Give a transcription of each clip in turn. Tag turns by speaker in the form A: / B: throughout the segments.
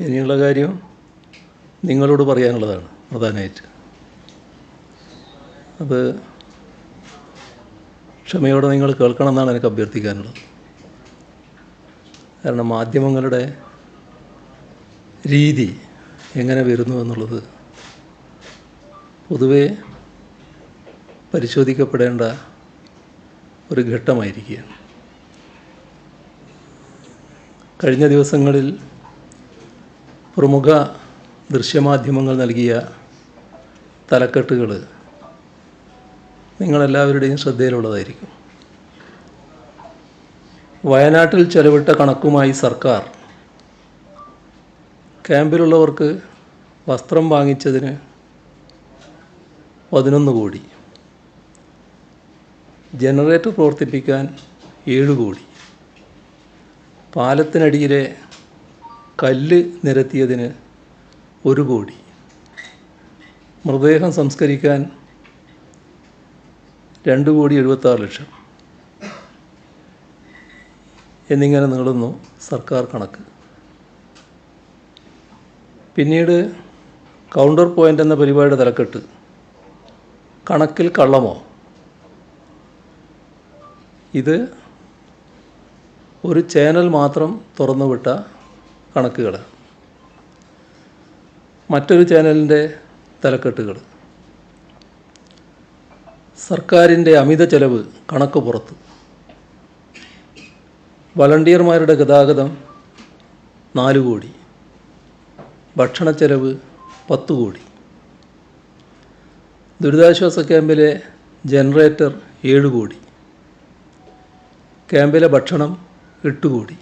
A: ഇനിയുള്ള കാര്യം നിങ്ങളോട് പറയാനുള്ളതാണ് പ്രധാനമായിട്ട്. അത് ക്ഷമയോടെ നിങ്ങൾ കേൾക്കണം എന്നാണ് എനിക്ക് അഭ്യർത്ഥിക്കാനുള്ളത്. കാരണം മാധ്യമങ്ങളുടെ രീതി എങ്ങനെ വരുന്നു എന്നുള്ളത് പൊതുവെ പരിശോധിക്കപ്പെടേണ്ട ഒരു ഘട്ടമായിരിക്കുകയാണ്. കഴിഞ്ഞ ദിവസങ്ങളിൽ പ്രമുഖ ദൃശ്യമാധ്യമങ്ങൾ നൽകിയ തലക്കെട്ടുകൾ നിങ്ങളെല്ലാവരുടെയും ശ്രദ്ധയിലുള്ളതായിരിക്കും. വയനാട്ടിൽ ചെലവിട്ട കണക്കുമായി സർക്കാർ, ക്യാമ്പിലുള്ളവർക്ക് വസ്ത്രം വാങ്ങിച്ചതിന് 11 കോടി, ജനറേറ്റർ പ്രവർത്തിപ്പിക്കാൻ 7 കോടി, പാലത്തിനടിയിലെ കല്ല് നിരത്തിയതിന് 1 കോടി, മൃതദേഹം സംസ്കരിക്കാൻ 2,76,00,000 എന്നിങ്ങനെ നീളുന്നു സർക്കാർ കണക്ക്. പിന്നീട് കൗണ്ടർ പോയിൻ്റ് എന്ന പരിപാടിയുടെ തലക്കെട്ട് കണക്കിൽ കള്ളമോ? ഇത് ഒരു ചാനൽ മാത്രം തുറന്നുവിട്ട കണക്കുകളാണ്. മറ്റൊരു ചാനലിൻ്റെ തലക്കെട്ടുകൾ സർക്കാരിൻ്റെ അമിത ചെലവ് കണക്ക് പുറത്ത്, വളണ്ടിയർമാരുടെ ഗതാഗതം 4 കോടി, ഭക്ഷണച്ചെലവ് 10 കോടി, ദുരിതാശ്വാസ ക്യാമ്പിലെ ജനറേറ്റർ 7 കോടി, ക്യാമ്പിലെ ഭക്ഷണം 8 കോടി,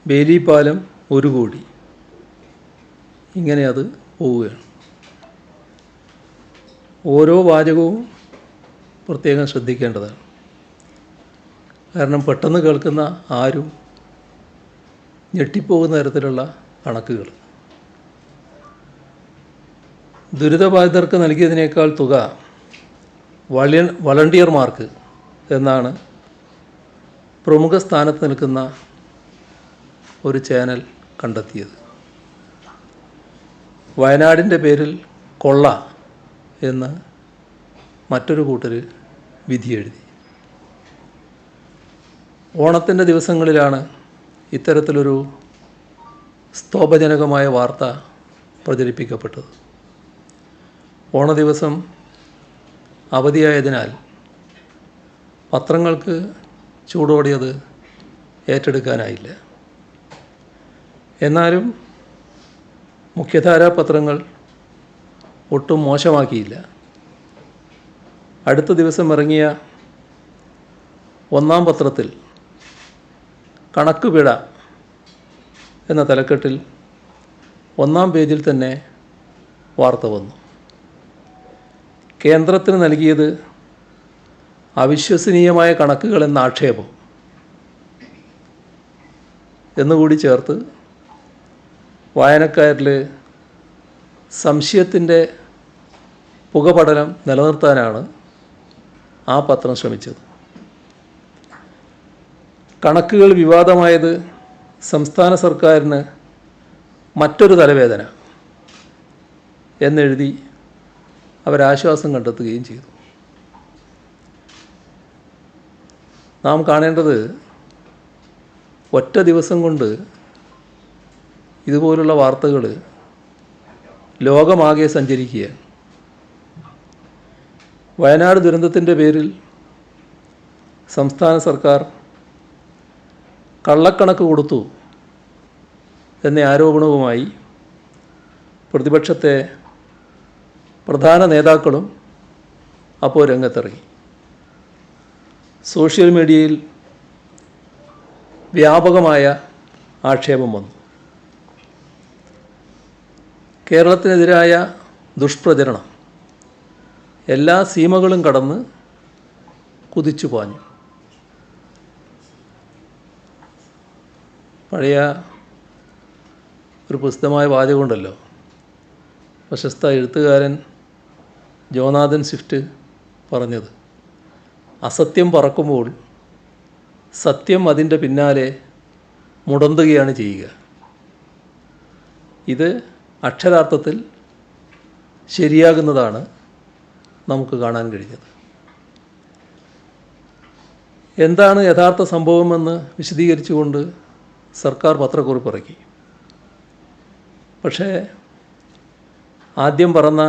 A: ബേലിപ്പാലം 1 കോടി. ഇങ്ങനെ അത് പോവുകയാണ്. ഓരോ വാചകവും പ്രത്യേകം ശ്രദ്ധിക്കേണ്ടതാണ്. കാരണം പെട്ടെന്ന് കേൾക്കുന്ന ആരും ഞെട്ടിപ്പോകുന്ന തരത്തിലുള്ള കണക്കുകൾ. ദുരിതബാധിതർക്ക് നൽകിയതിനേക്കാൾ തുക വളണ്ടിയർമാർക്ക് എന്നാണ് പ്രമുഖ സ്ഥാനത്ത് നിൽക്കുന്ന ഒരു ചാനൽ കണ്ടെത്തിയത്. വയനാടിൻ്റെ പേരിൽ കൊള്ള എന്ന് മറ്റൊരു കൂട്ടർ വിധി എഴുതി. ഓണത്തിൻ്റെ ദിവസങ്ങളിലാണ് ഇത്തരത്തിലൊരു സ്തോഭജനകമായ വാർത്ത പ്രചരിപ്പിക്കപ്പെട്ടത്. ഓണ ദിവസം അവധിയായതിനാൽ പത്രങ്ങൾക്ക് ചൂടോടെ അത് ഏറ്റെടുക്കാനായില്ല. എന്നാലും മുഖ്യധാരാ പത്രങ്ങൾ ഒട്ടും മോശമാക്കിയില്ല. അടുത്ത ദിവസം ഇറങ്ങിയ ഒന്നാം പത്രത്തിൽ കണക്ക് പിഴ എന്ന തലക്കെട്ടിൽ 1-ാം പേജിൽ തന്നെ വാർത്ത വന്നു. കേന്ദ്രത്തിന് നൽകിയത് അവിശ്വസനീയമായ കണക്കുകൾ എന്ന ആക്ഷേപം എന്നുകൂടി ചേർത്ത് വായനക്കാരിൽ സംശയത്തിൻ്റെ പുകപടലം നിലനിർത്താനാണ് ആ പത്രം ശ്രമിച്ചത്. കണക്കുകൾ വിവാദമായത് സംസ്ഥാന സർക്കാരിന് മറ്റൊരു തലവേദന എന്നെഴുതി അവരാശ്വാസം കണ്ടെത്തുകയും ചെയ്തു. നാം കാണേണ്ടത് ഒറ്റ ദിവസം കൊണ്ട് ഇതുപോലുള്ള വാർത്തകൾ ലോകമാകെ സഞ്ചരിക്കുകയാണ്. വയനാട് ദുരന്തത്തിൻ്റെ പേരിൽ സംസ്ഥാന സർക്കാർ കള്ളക്കണക്ക് കൊടുത്തു എന്ന ആരോപണവുമായി പ്രതിപക്ഷത്തെ പ്രധാന നേതാക്കളും അപ്പോൾ രംഗത്തിറങ്ങി. സോഷ്യൽ മീഡിയയിൽ വ്യാപകമായ ആക്ഷേപം വന്നു. കേരളത്തിനെതിരായ ദുഷ്പ്രചരണം എല്ലാ സീമകളും കടന്ന് കുതിച്ചു പാഞ്ഞു. പഴയ ഒരു പ്രസിദ്ധമായ വാചകമുണ്ടല്ലോ, പ്രശസ്ത എഴുത്തുകാരൻ ജോനാഥൻ സ്വിഫ്റ്റ് പറഞ്ഞത്, അസത്യം പറക്കുമ്പോൾ സത്യം അതിൻ്റെ പിന്നാലെ മുടന്തുകയാണ് ചെയ്യുക. ഇത് അക്ഷരാർത്ഥത്തിൽ ശരിയാകുന്നതാണ് നമുക്ക് കാണാൻ കഴിഞ്ഞത്. എന്താണ് യഥാർത്ഥ സംഭവമെന്ന് വിശദീകരിച്ചുകൊണ്ട് സർക്കാർ പത്രക്കുറിപ്പ് ഇറക്കി. പക്ഷേ ആദ്യം പറഞ്ഞ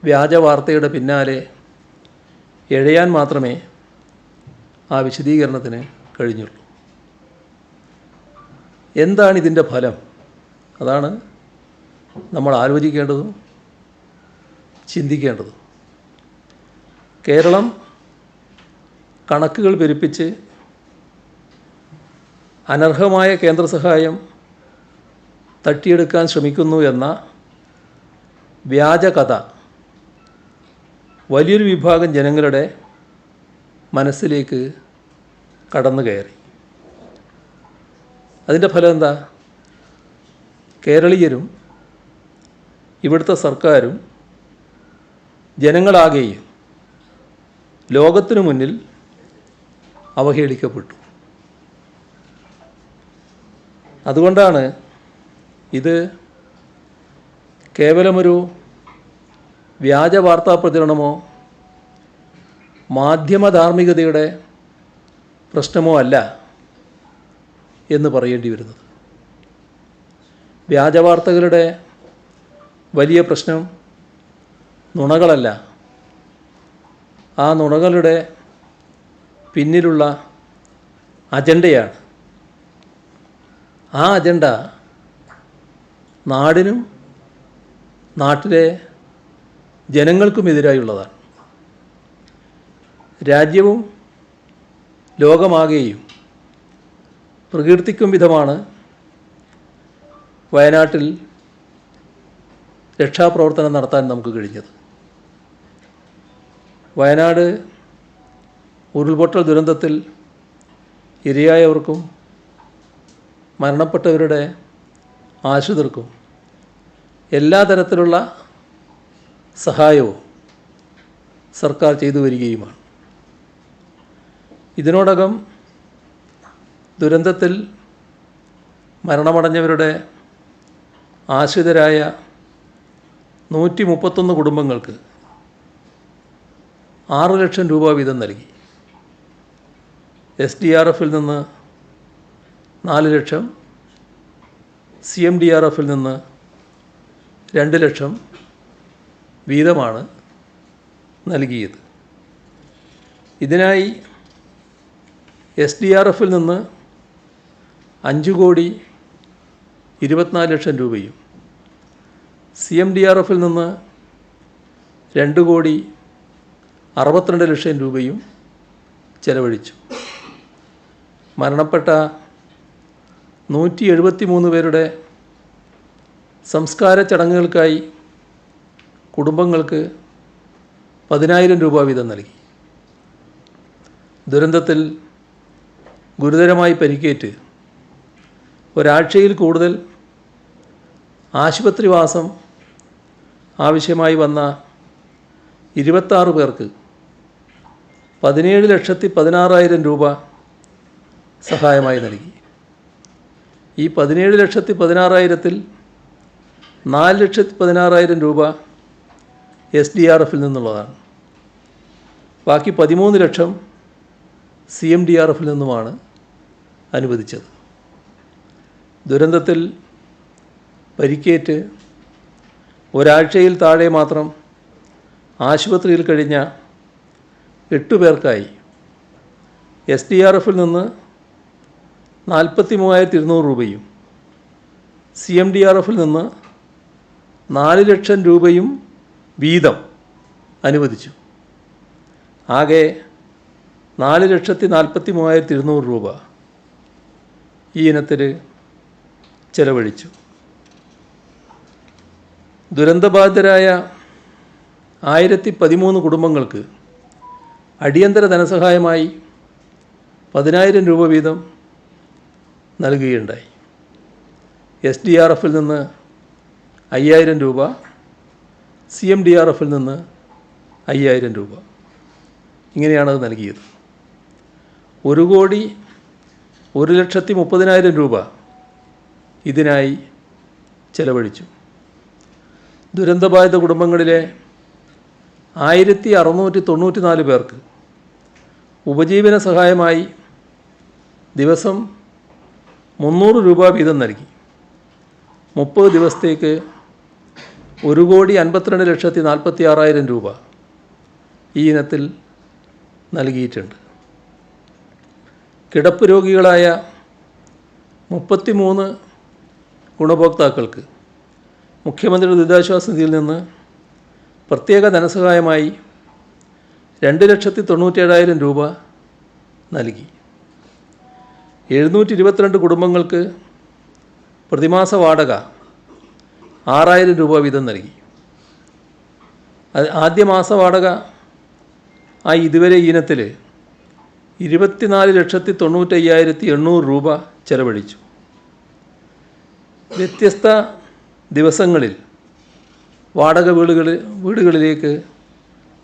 A: വ്യാജ വാർത്തയുടെ പിന്നാലെ എഴയാൻ മാത്രമേ ആ വിശദീകരണത്തിന് കഴിഞ്ഞുള്ളൂ. എന്താണ് ഇതിൻ്റെ ഫലം? അതാണ് നമ്മൾ ആലോചിക്കേണ്ടതും ചിന്തിക്കേണ്ടതും. കേരളം കണക്കുകൾ പെരുപ്പിച്ച് അനർഹമായ കേന്ദ്ര സഹായം തട്ടിയെടുക്കാൻ ശ്രമിക്കുന്നു എന്ന വ്യാജ കഥ വലിയൊരു വിഭാഗം ജനങ്ങളുടെ മനസ്സിലേക്ക് കടന്നു കയറി. അതിൻ്റെ ഫലം എന്താ? കേരളീയരും ഇവിടുത്തെ സർക്കാരും ജനങ്ങളാകെയും ലോകത്തിനു മുന്നിൽ അവഹേളിക്കപ്പെട്ടു. അതുകൊണ്ടാണ് ഇത് കേവലമൊരു വ്യാജ വാർത്താ പ്രചരണമോ മാധ്യമ ധാർമ്മികതയുടെ പ്രശ്നമോ അല്ല എന്ന് പറയേണ്ടി വരുന്നത്. വ്യാജവാർത്തകളുടെ വലിയ പ്രശ്നം നുണകളല്ല, ആ നുണകളുടെ പിന്നിലുള്ള അജണ്ടയാണ്. ആ അജണ്ട നാടിനും നാട്ടിലെ ജനങ്ങൾക്കുമെതിരായുള്ളതാണ്. രാജ്യവും ലോകമാകെയും പ്രകീർത്തിക്കും വിധമാണ് വയനാട്ടിൽ രക്ഷാപ്രവർത്തനം നടത്താൻ നമുക്ക് കഴിഞ്ഞത്. വയനാട് ഉരുൾപൊട്ടൽ ദുരന്തത്തിൽ ഇരയായവർക്കും മരണപ്പെട്ടവരുടെ ആശ്രിതർക്കും എല്ലാ തരത്തിലുള്ള സഹായവും സർക്കാർ ചെയ്തു വരികയുമാണ്. ഇതിനോടകം ദുരന്തത്തിൽ മരണമടഞ്ഞവരുടെ ആശ്രിതരായ 131 കുടുംബങ്ങൾക്ക് 6 ലക്ഷം രൂപ വീതം നൽകി. SDRFൽ നിന്ന് 4 ലക്ഷം, CMDRFൽ നിന്ന് 2 ലക്ഷം വീതമാണ് നൽകിയത്. ഇതിനായി SDRFൽ നിന്ന് 5,24,00,000 രൂപയും CMDRFൽ നിന്ന് 2,62,00,000 രൂപയും ചെലവഴിച്ചു. മരണപ്പെട്ട 173 പേരുടെ സംസ്കാര ചടങ്ങുകൾക്കായി കുടുംബങ്ങൾക്ക് 10,000 രൂപ വീതം നൽകി. ദുരന്തത്തിൽ ഗുരുതരമായി പരിക്കേറ്റ് ഒരാഴ്ചയിൽ കൂടുതൽ ആശുപത്രിവാസം ആവശ്യമായി വന്ന 26 പേർക്ക് 17,16,000 രൂപ സഹായമായി നൽകി. ഈ 17,16,000-ൽ 4,16,000 രൂപ SDRFൽ നിന്നുള്ളതാണ്. ബാക്കി 13 ലക്ഷം CMDRFൽ നിന്നുമാണ് അനുവദിച്ചത്. ദുരന്തത്തിൽ പരിക്കേറ്റ് ഒരാഴ്ചയിൽ താഴെ മാത്രം ആശുപത്രിയിൽ കഴിഞ്ഞ 8 പേർക്കായി SDRFൽ നിന്ന് 43,200 രൂപയും CMDRFൽ നിന്ന് 4 ലക്ഷം രൂപയും വീതം അനുവദിച്ചു. ആകെ 4,43,200 രൂപ ഈ ഇനത്തിന് ചെലവഴിച്ചു. ദുരന്തബാധിതരായ 1,013 കുടുംബങ്ങൾക്ക് അടിയന്തര ധനസഹായമായി 10,000 രൂപ വീതം നൽകുകയുണ്ടായി. SDRFൽ നിന്ന് 5,000 രൂപ, CMDRFൽ നിന്ന് 5,000 രൂപ. ഇങ്ങനെയാണത് നൽകിയത്. 1,01,30,000 രൂപ ഇതിനായി ചെലവഴിച്ചു. ദുരന്തബാധിത കുടുംബങ്ങളിലെ 1694 പേർക്ക് ഉപജീവന സഹായമായി ദിവസം 300 രൂപ വീതം നൽകി. 30 ദിവസത്തേക്ക് 1,52,46,000 രൂപ ഈ ഇനത്തിൽ നൽകിയിട്ടുണ്ട്. കിടപ്പ് രോഗികളായ 33 ഗുണഭോക്താക്കൾക്ക് മുഖ്യമന്ത്രി ദുരിതാശ്വാസ നിധിയിൽ നിന്ന് പ്രത്യേക ധനസഹായമായി 2,97,000 രൂപ നൽകി. 722 കുടുംബങ്ങൾക്ക് പ്രതിമാസ വാടക 6,000 രൂപ വീതം നൽകി. ആദ്യ മാസ വാടക ഇതുവരെ ഈ ഇനത്തിൽ 24,95,800 രൂപ ചെലവഴിച്ചു. വ്യത്യസ്ത ദിവസങ്ങളിൽ വാടക വീടുകളിലേക്ക്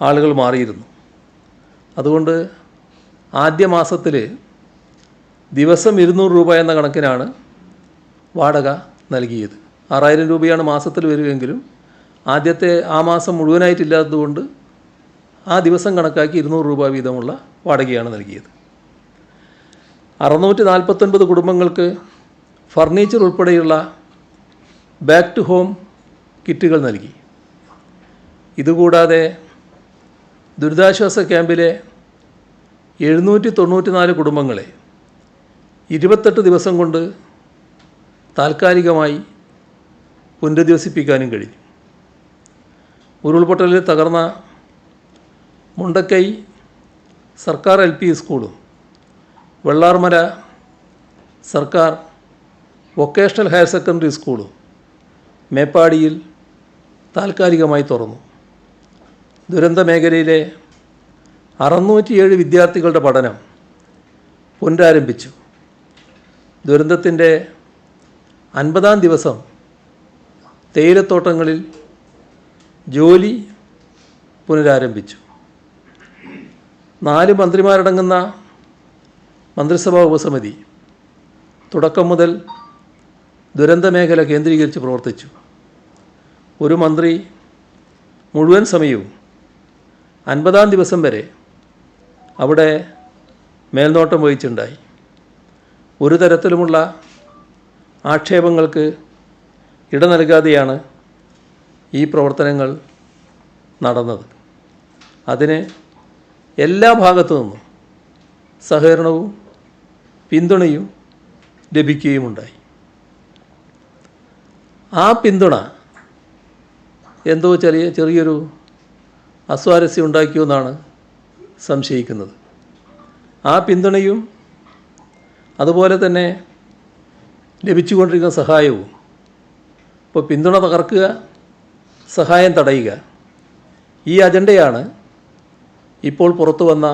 A: ആളുകൾ മാറിയിരുന്നു. അതുകൊണ്ട് ആദ്യ മാസത്തിൽ ദിവസം 200 രൂപ എന്ന കണക്കിനാണ് വാടക നൽകിയത്. 6,000 രൂപയാണ് മാസത്തിൽ വരികയെങ്കിലും ആദ്യത്തെ ആ മാസം മുഴുവനായിട്ടില്ലാത്തതുകൊണ്ട് ആ ദിവസം കണക്കാക്കി 200 രൂപ വീതമുള്ള വാടകയാണ് നൽകിയത്. 649 കുടുംബങ്ങൾക്ക് ഫർണിച്ചർ ഉൾപ്പെടെയുള്ള ബാക്ക് ടു ഹോം കിറ്റുകൾ നൽകി. ഇതുകൂടാതെ ദുരിതാശ്വാസ ക്യാമ്പിലെ 794 കുടുംബങ്ങളെ 28 ദിവസം കൊണ്ട് താൽക്കാലികമായി പുനരധിവസിപ്പിക്കാനും കഴിഞ്ഞു. ഉരുൾപൊട്ടലിൽ തകർന്ന മുണ്ടക്കൈ സർക്കാർ LP സ്കൂളും വെള്ളാർമല സർക്കാർ വൊക്കേഷണൽ ഹയർ സെക്കൻഡറി സ്കൂളും മേപ്പാടിയിൽ താൽക്കാലികമായി തുറന്നു. ദുരന്ത മേഖലയിലെ 607 വിദ്യാർത്ഥികളുടെ പഠനം പുനരാരംഭിച്ചു. ദുരന്തത്തിൻ്റെ 50-ാം ദിവസം തേയിലത്തോട്ടങ്ങളിൽ ജോലി പുനരാരംഭിച്ചു. 4 മന്ത്രിമാരടങ്ങുന്ന മന്ത്രിസഭാ ഉപസമിതി തുടക്കം മുതൽ ദുരന്ത മേഖല കേന്ദ്രീകരിച്ച് പ്രവർത്തിച്ചു. ഒരു മന്ത്രി മുഴുവൻ സമയവും 50-ാം ദിവസം വരെ അവിടെ മേൽനോട്ടം വഹിച്ചുണ്ടായി. ഒരു തരത്തിലുമുള്ള ആക്ഷേപങ്ങൾക്ക് ഇട നൽകാതെയാണ് ഈ പ്രവർത്തനങ്ങൾ നടന്നത്. അതിന് എല്ലാ ഭാഗത്തു നിന്നും സഹകരണവും പിന്തുണയും ലഭിക്കുകയുമുണ്ടായി. ആ പിന്തുണ എന്തോ ചെറിയൊരു അസ്വാരസ്യം ഉണ്ടാക്കിയെന്നാണ് സംശയിക്കുന്നത്. ആ പിന്തുണയും അതുപോലെ തന്നെ ലഭിച്ചുകൊണ്ടിരിക്കുന്ന സഹായവും ഇപ്പോൾ പിന്തുണ തകർക്കുക, സഹായം തടയുക, ഈ അജണ്ടയാണ് ഇപ്പോൾ പുറത്തു വന്ന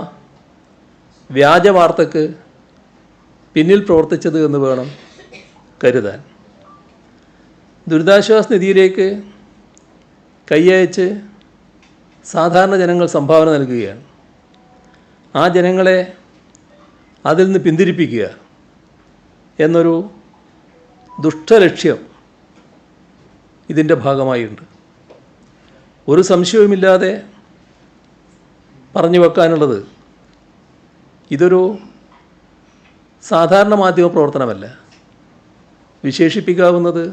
A: വ്യാജ വാർത്തക്ക് പിന്നിൽ പ്രവർത്തിച്ചത് എന്ന് വേണം കരുതാൻ. ദുരിതാശ്വാസ നിധിയിലേക്ക് കൈയയച്ച് സാധാരണ ജനങ്ങൾ സംഭാവന നൽകുകയാണ്. ആ ജനങ്ങളെ അതിൽ നിന്ന് പിന്തിരിപ്പിക്കുക എന്നൊരു ദുഷ്ടലക്ഷ്യം ഇതിൻ്റെ ഭാഗമായുണ്ട്. ഒരു സംശയവുമില്ലാതെ പറഞ്ഞു വെക്കാനുള്ളത്, ഇതൊരു സാധാരണ മാധ്യമ പ്രവർത്തനമല്ല, വിശേഷിപ്പിക്കാവുന്നത്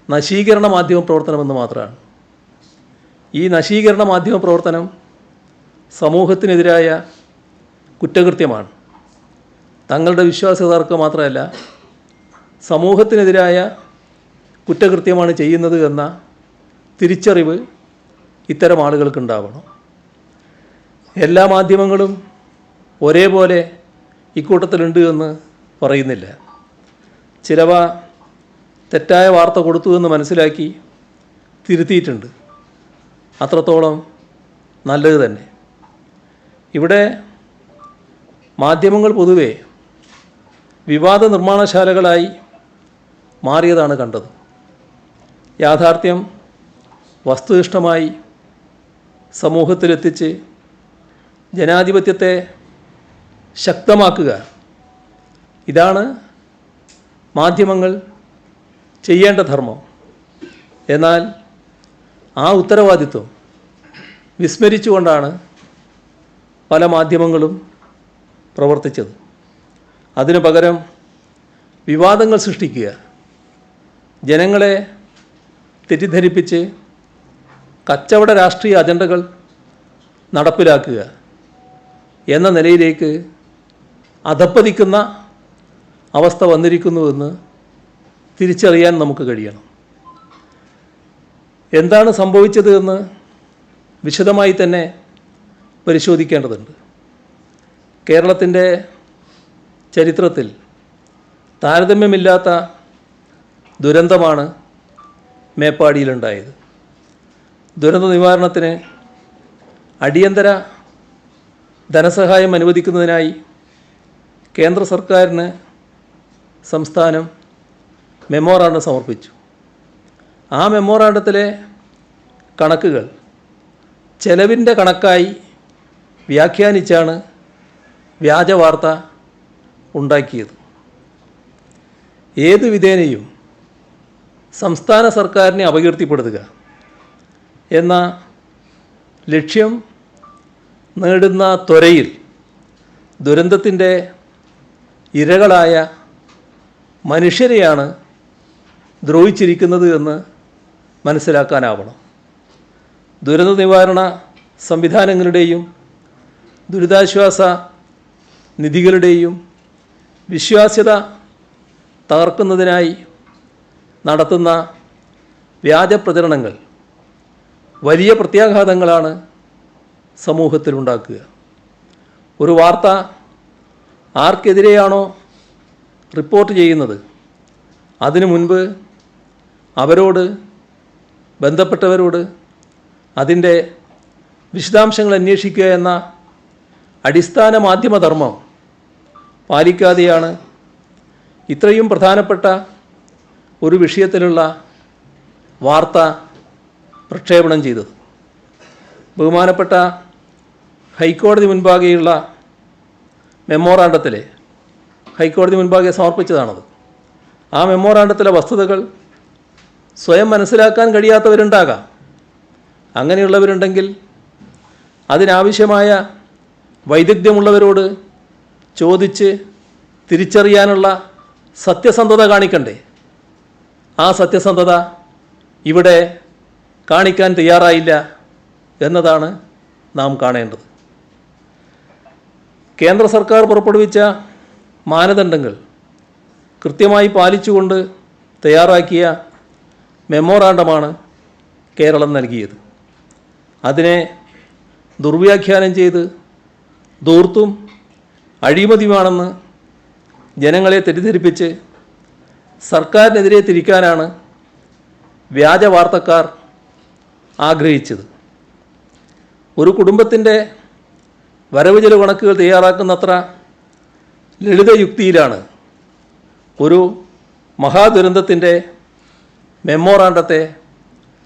A: നശീകരണ മാധ്യമ പ്രവർത്തനമെന്ന് മാത്രമാണ്. ഈ നശീകരണ മാധ്യമ പ്രവർത്തനം സമൂഹത്തിനെതിരായ കുറ്റകൃത്യമാണ്. തങ്ങളുടെ വിശ്വാസ്യതർക്ക് മാത്രമല്ല, സമൂഹത്തിനെതിരായ കുറ്റകൃത്യമാണ് ചെയ്യുന്നത് എന്ന തിരിച്ചറിവ് ഇത്തരം ആളുകൾക്കുണ്ടാവണം. എല്ലാ മാധ്യമങ്ങളും ഒരേപോലെ ഇക്കൂട്ടത്തിലുണ്ട് എന്ന് പറയുന്നില്ല. ചിലവ തെറ്റായ വാർത്ത കൊടുത്തു എന്ന് മനസ്സിലാക്കി തിരുത്തിയിട്ടുണ്ട്. അത്രത്തോളം നല്ലത് തന്നെ. ഇവിടെ മാധ്യമങ്ങൾ പൊതുവെ വിവാദ നിർമ്മാണശാലകളായി മാറിയതാണ് കണ്ടത്. യാഥാർത്ഥ്യം വസ്തുനിഷ്ഠമായി സമൂഹത്തിലെത്തിച്ച് ജനാധിപത്യത്തെ ശക്തമാക്കുക, ഇതാണ് മാധ്യമങ്ങൾ ചെയ്യേണ്ട ധർമ്മം. എന്നാൽ ആ ഉത്തരവാദിത്വം വിസ്മരിച്ചുകൊണ്ടാണ് പല മാധ്യമങ്ങളും പ്രവർത്തിച്ചത്. അതിനു പകരം വിവാദങ്ങൾ സൃഷ്ടിക്കുക, ജനങ്ങളെ തെറ്റിദ്ധരിപ്പിച്ച് കച്ചവട രാഷ്ട്രീയ അജണ്ടകൾ നടപ്പിലാക്കുക എന്ന നിലയിലേക്ക് അധപ്പതിക്കുന്ന അവസ്ഥ വന്നിരിക്കുന്നുവെന്ന് തിരിച്ചറിയാൻ നമുക്ക് കഴിയണം. എന്താണ് സംഭവിച്ചത് എന്ന് വിശദമായി തന്നെ പരിശോധിക്കേണ്ടതുണ്ട്. കേരളത്തിൻ്റെ ചരിത്രത്തിൽ താരതമ്യമില്ലാത്ത ദുരന്തമാണ് മേപ്പാടിയിലുണ്ടായത്. ദുരന്ത നിവാരണത്തിന് അടിയന്തര ധനസഹായം അനുവദിക്കുന്നതിനായി കേന്ദ്ര സർക്കാരിന് സംസ്ഥാനം മെമ്മോറാണ്ടം സമർപ്പിച്ചു. ആ മെമ്മോറാണ്ടത്തിലെ കണക്കുകൾ ചെലവിൻ്റെ കണക്കായി വ്യാഖ്യാനിച്ചാണ് വ്യാജ വാർത്ത ഉണ്ടാക്കിയത്. ഏത് വിധേനയും സംസ്ഥാന സർക്കാരിനെ അപകീർത്തിപ്പെടുത്തുക എന്ന ലക്ഷ്യം നേടുന്ന ത്വരയിൽ ദുരന്തത്തിൻ്റെ ഇരകളായ മനുഷ്യരെയാണ് ദ്രോഹിച്ചിരിക്കുന്നത് എന്ന് മനസ്സിലാക്കാനാവണം. ദുരന്ത നിവാരണ സംവിധാനങ്ങളുടെയും ദുരിതാശ്വാസ നിധികളുടെയും വിശ്വാസ്യത തകർക്കുന്നതിനായി നടത്തുന്ന വ്യാജ പ്രചരണങ്ങൾ വലിയ പ്രത്യാഘാതങ്ങളാണ് സമൂഹത്തിലുണ്ടാക്കുക. ഒരു വാർത്ത ആർക്കെതിരെയാണോ റിപ്പോർട്ട് ചെയ്യുന്നത് അതിനു മുൻപ് അവരോട്, ബന്ധപ്പെട്ടവരോട് അതിൻ്റെ വിശദാംശങ്ങൾ അന്വേഷിക്കുക എന്ന അടിസ്ഥാന മാധ്യമധർമ്മം പാലിക്കാതെയാണ് ഇത്രയും പ്രധാനപ്പെട്ട ഒരു വിഷയത്തിലുള്ള വാർത്ത പ്രക്ഷേപണം ചെയ്തത്. ബഹുമാനപ്പെട്ട ഹൈക്കോടതി മുൻപാകെയുള്ള മെമ്മോറാണ്ടത്തിലെ ഹൈക്കോടതി മുൻപാകെ സമർപ്പിച്ചതാണത്. ആ മെമ്മോറാണ്ടത്തിലെ വസ്തുതകൾ സ്വയം മനസ്സിലാക്കാൻ കഴിയാത്തവരുണ്ടാകാം. അങ്ങനെയുള്ളവരുണ്ടെങ്കിൽ അതിനാവശ്യമായ വൈദഗ്ധ്യമുള്ളവരോട് ചോദിച്ച് തിരിച്ചറിയാനുള്ള സത്യസന്ധത കാണിക്കണ്ടേ? ആ സത്യസന്ധത ഇവിടെ കാണിക്കാൻ തയ്യാറായില്ല എന്നതാണ് നാം കാണേണ്ടത്. കേന്ദ്ര സർക്കാർ പുറപ്പെടുവിച്ച മാനദണ്ഡങ്ങൾ കൃത്യമായി പാലിച്ചുകൊണ്ട് തയ്യാറാക്കിയ മെമ്മോറാണ്ടമാണ് കേരളം നൽകിയത്. അതിനെ ദുർവ്യാഖ്യാനം ചെയ്ത് ധൂർത്തും അഴിമതിയുമാണെന്ന് ജനങ്ങളെ തെറ്റിദ്ധരിപ്പിച്ച് സർക്കാരിനെതിരെ തിരിക്കാനാണ് വ്യാജ വാർത്തക്കാർ ആഗ്രഹിച്ചത്. ഒരു കുടുംബത്തിൻ്റെ വരവ് ചെലവ് കണക്കുകൾ തയ്യാറാക്കുന്നത്ര ലളിത യുക്തിയിലാണ് ഒരു മഹാദുരന്തത്തിൻ്റെ മെമ്മോറാണ്ടത്തെ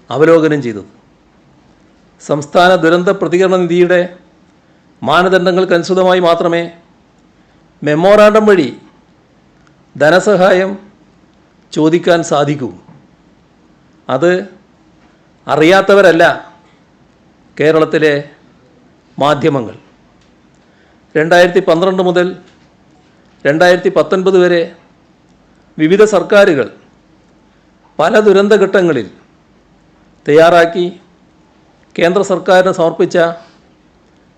A: അവലോകനം ചെയ്തത്. സംസ്ഥാന ദുരന്ത പ്രതികരണ നിധിയുടെ മാനദണ്ഡങ്ങൾക്കനുസൃതമായി മാത്രമേ മെമ്മോറാണ്ടം വഴി ധനസഹായം ചോദിക്കാൻ സാധിക്കൂ. അത് അറിയാത്തവരല്ല കേരളത്തിലെ മാധ്യമങ്ങൾ. 2012 മുതൽ 2019 വരെ വിവിധ സർക്കാരുകൾ പല ദുരന്തഘട്ടങ്ങളിൽ തയ്യാറാക്കി കേന്ദ്ര സർക്കാരിന് സമർപ്പിച്ച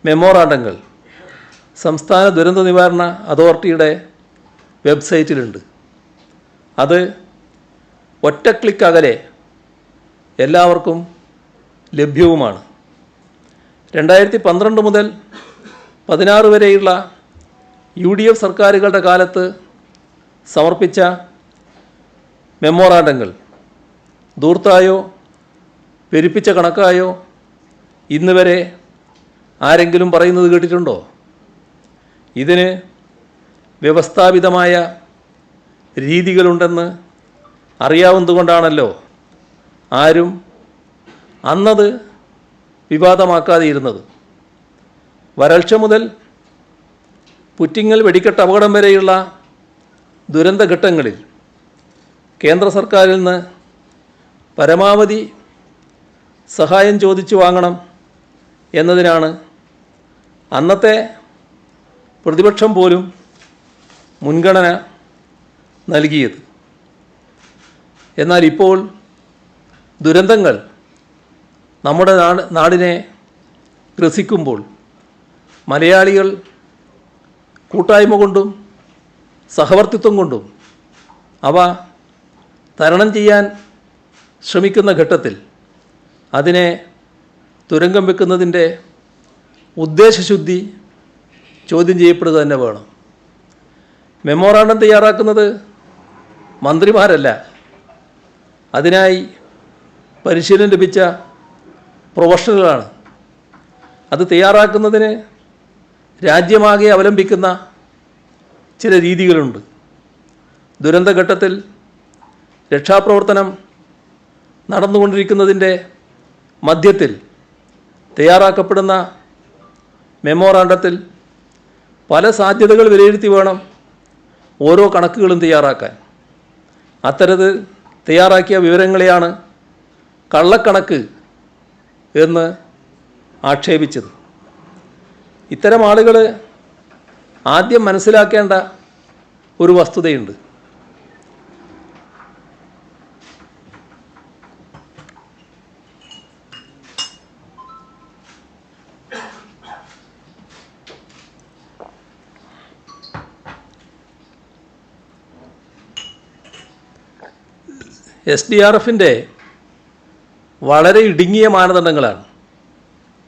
A: മെമ്മോറാണ്ടങ്ങൾ സംസ്ഥാന ദുരന്ത നിവാരണ അതോറിറ്റിയുടെ വെബ്സൈറ്റിലുണ്ട്. അത് ഒറ്റ ക്ലിക്ക് അകലെ എല്ലാവർക്കും ലഭ്യവുമാണ്. 2012 മുതൽ 2016 വരെയുള്ള UDF സർക്കാരുകളുടെ കാലത്ത് സമർപ്പിച്ച മെമ്മോറാണ്ടങ്ങൾ ധൂർത്തായോ പെരുപ്പിച്ച കണക്കായോ ഇന്ന് വരെ ആരെങ്കിലും പറയുന്നത് കേട്ടിട്ടുണ്ടോ? ഇതിന് വ്യവസ്ഥാപിതമായ രീതികളുണ്ടെന്ന് അറിയാവുന്നതുകൊണ്ടാണല്ലോ ആരും അന്നത് വിവാദമാക്കാതെ ഇരുന്നത്. വരൾച്ച മുതൽ പുറ്റിങ്ങൽ വെടിക്കെട്ട് അപകടം വരെയുള്ള ദുരന്തഘട്ടങ്ങളിൽ കേന്ദ്ര സർക്കാരിൽ നിന്ന് പരമാവധി സഹായം ചോദിച്ചു വാങ്ങണം എന്നതിനാണ് അന്നത്തെ പ്രതിപക്ഷം പോലും മുൻഗണന നൽകിയത്. എന്നാൽ ഇപ്പോൾ ദുരന്തങ്ങൾ നമ്മുടെ നാടിനെ ഗ്രസിക്കുമ്പോൾ മലയാളികൾ കൂട്ടായ്മ കൊണ്ടും സഹവർത്തിത്വം കൊണ്ടും അവ തരണം ചെയ്യാൻ ശ്രമിക്കുന്ന ഘട്ടത്തിൽ അതിനെ തുരങ്കം വെക്കുന്നതിൻ്റെ ഉദ്ദേശശുദ്ധി ചോദ്യം ചെയ്യപ്പെടുക തന്നെ വേണം. മെമ്മോറാണ്ടം തയ്യാറാക്കുന്നത് മന്ത്രിമാരല്ല, അതിനായി പരിശീലനം ലഭിച്ച പ്രൊഫഷണലുകളാണ്. അത് തയ്യാറാക്കുന്നതിന് രാജ്യമാകെ അവലംബിക്കുന്ന ചില രീതികളുണ്ട്. ദുരന്തഘട്ടത്തിൽ രക്ഷാപ്രവർത്തനം നടന്നുകൊണ്ടിരിക്കുന്നതിൻ്റെ മധ്യത്തിൽ തയ്യാറാക്കപ്പെടുന്ന മെമ്മോറാണ്ടത്തിൽ പല സാധ്യതകൾ വിലയിരുത്തി വേണം ഓരോ കണക്കുകളും തയ്യാറാക്കാൻ. അത്തരത്തിൽ തയ്യാറാക്കിയ വിവരങ്ങളെയാണ് കള്ളക്കണക്ക് എന്ന് ആക്ഷേപിച്ചത്. ഇത്തരം ആളുകൾ ആദ്യം മനസ്സിലാക്കേണ്ട ഒരു വസ്തുതയുണ്ട്. SDRFൻ്റെ വളരെ ഇടുങ്ങിയ മാനദണ്ഡങ്ങളാണ്.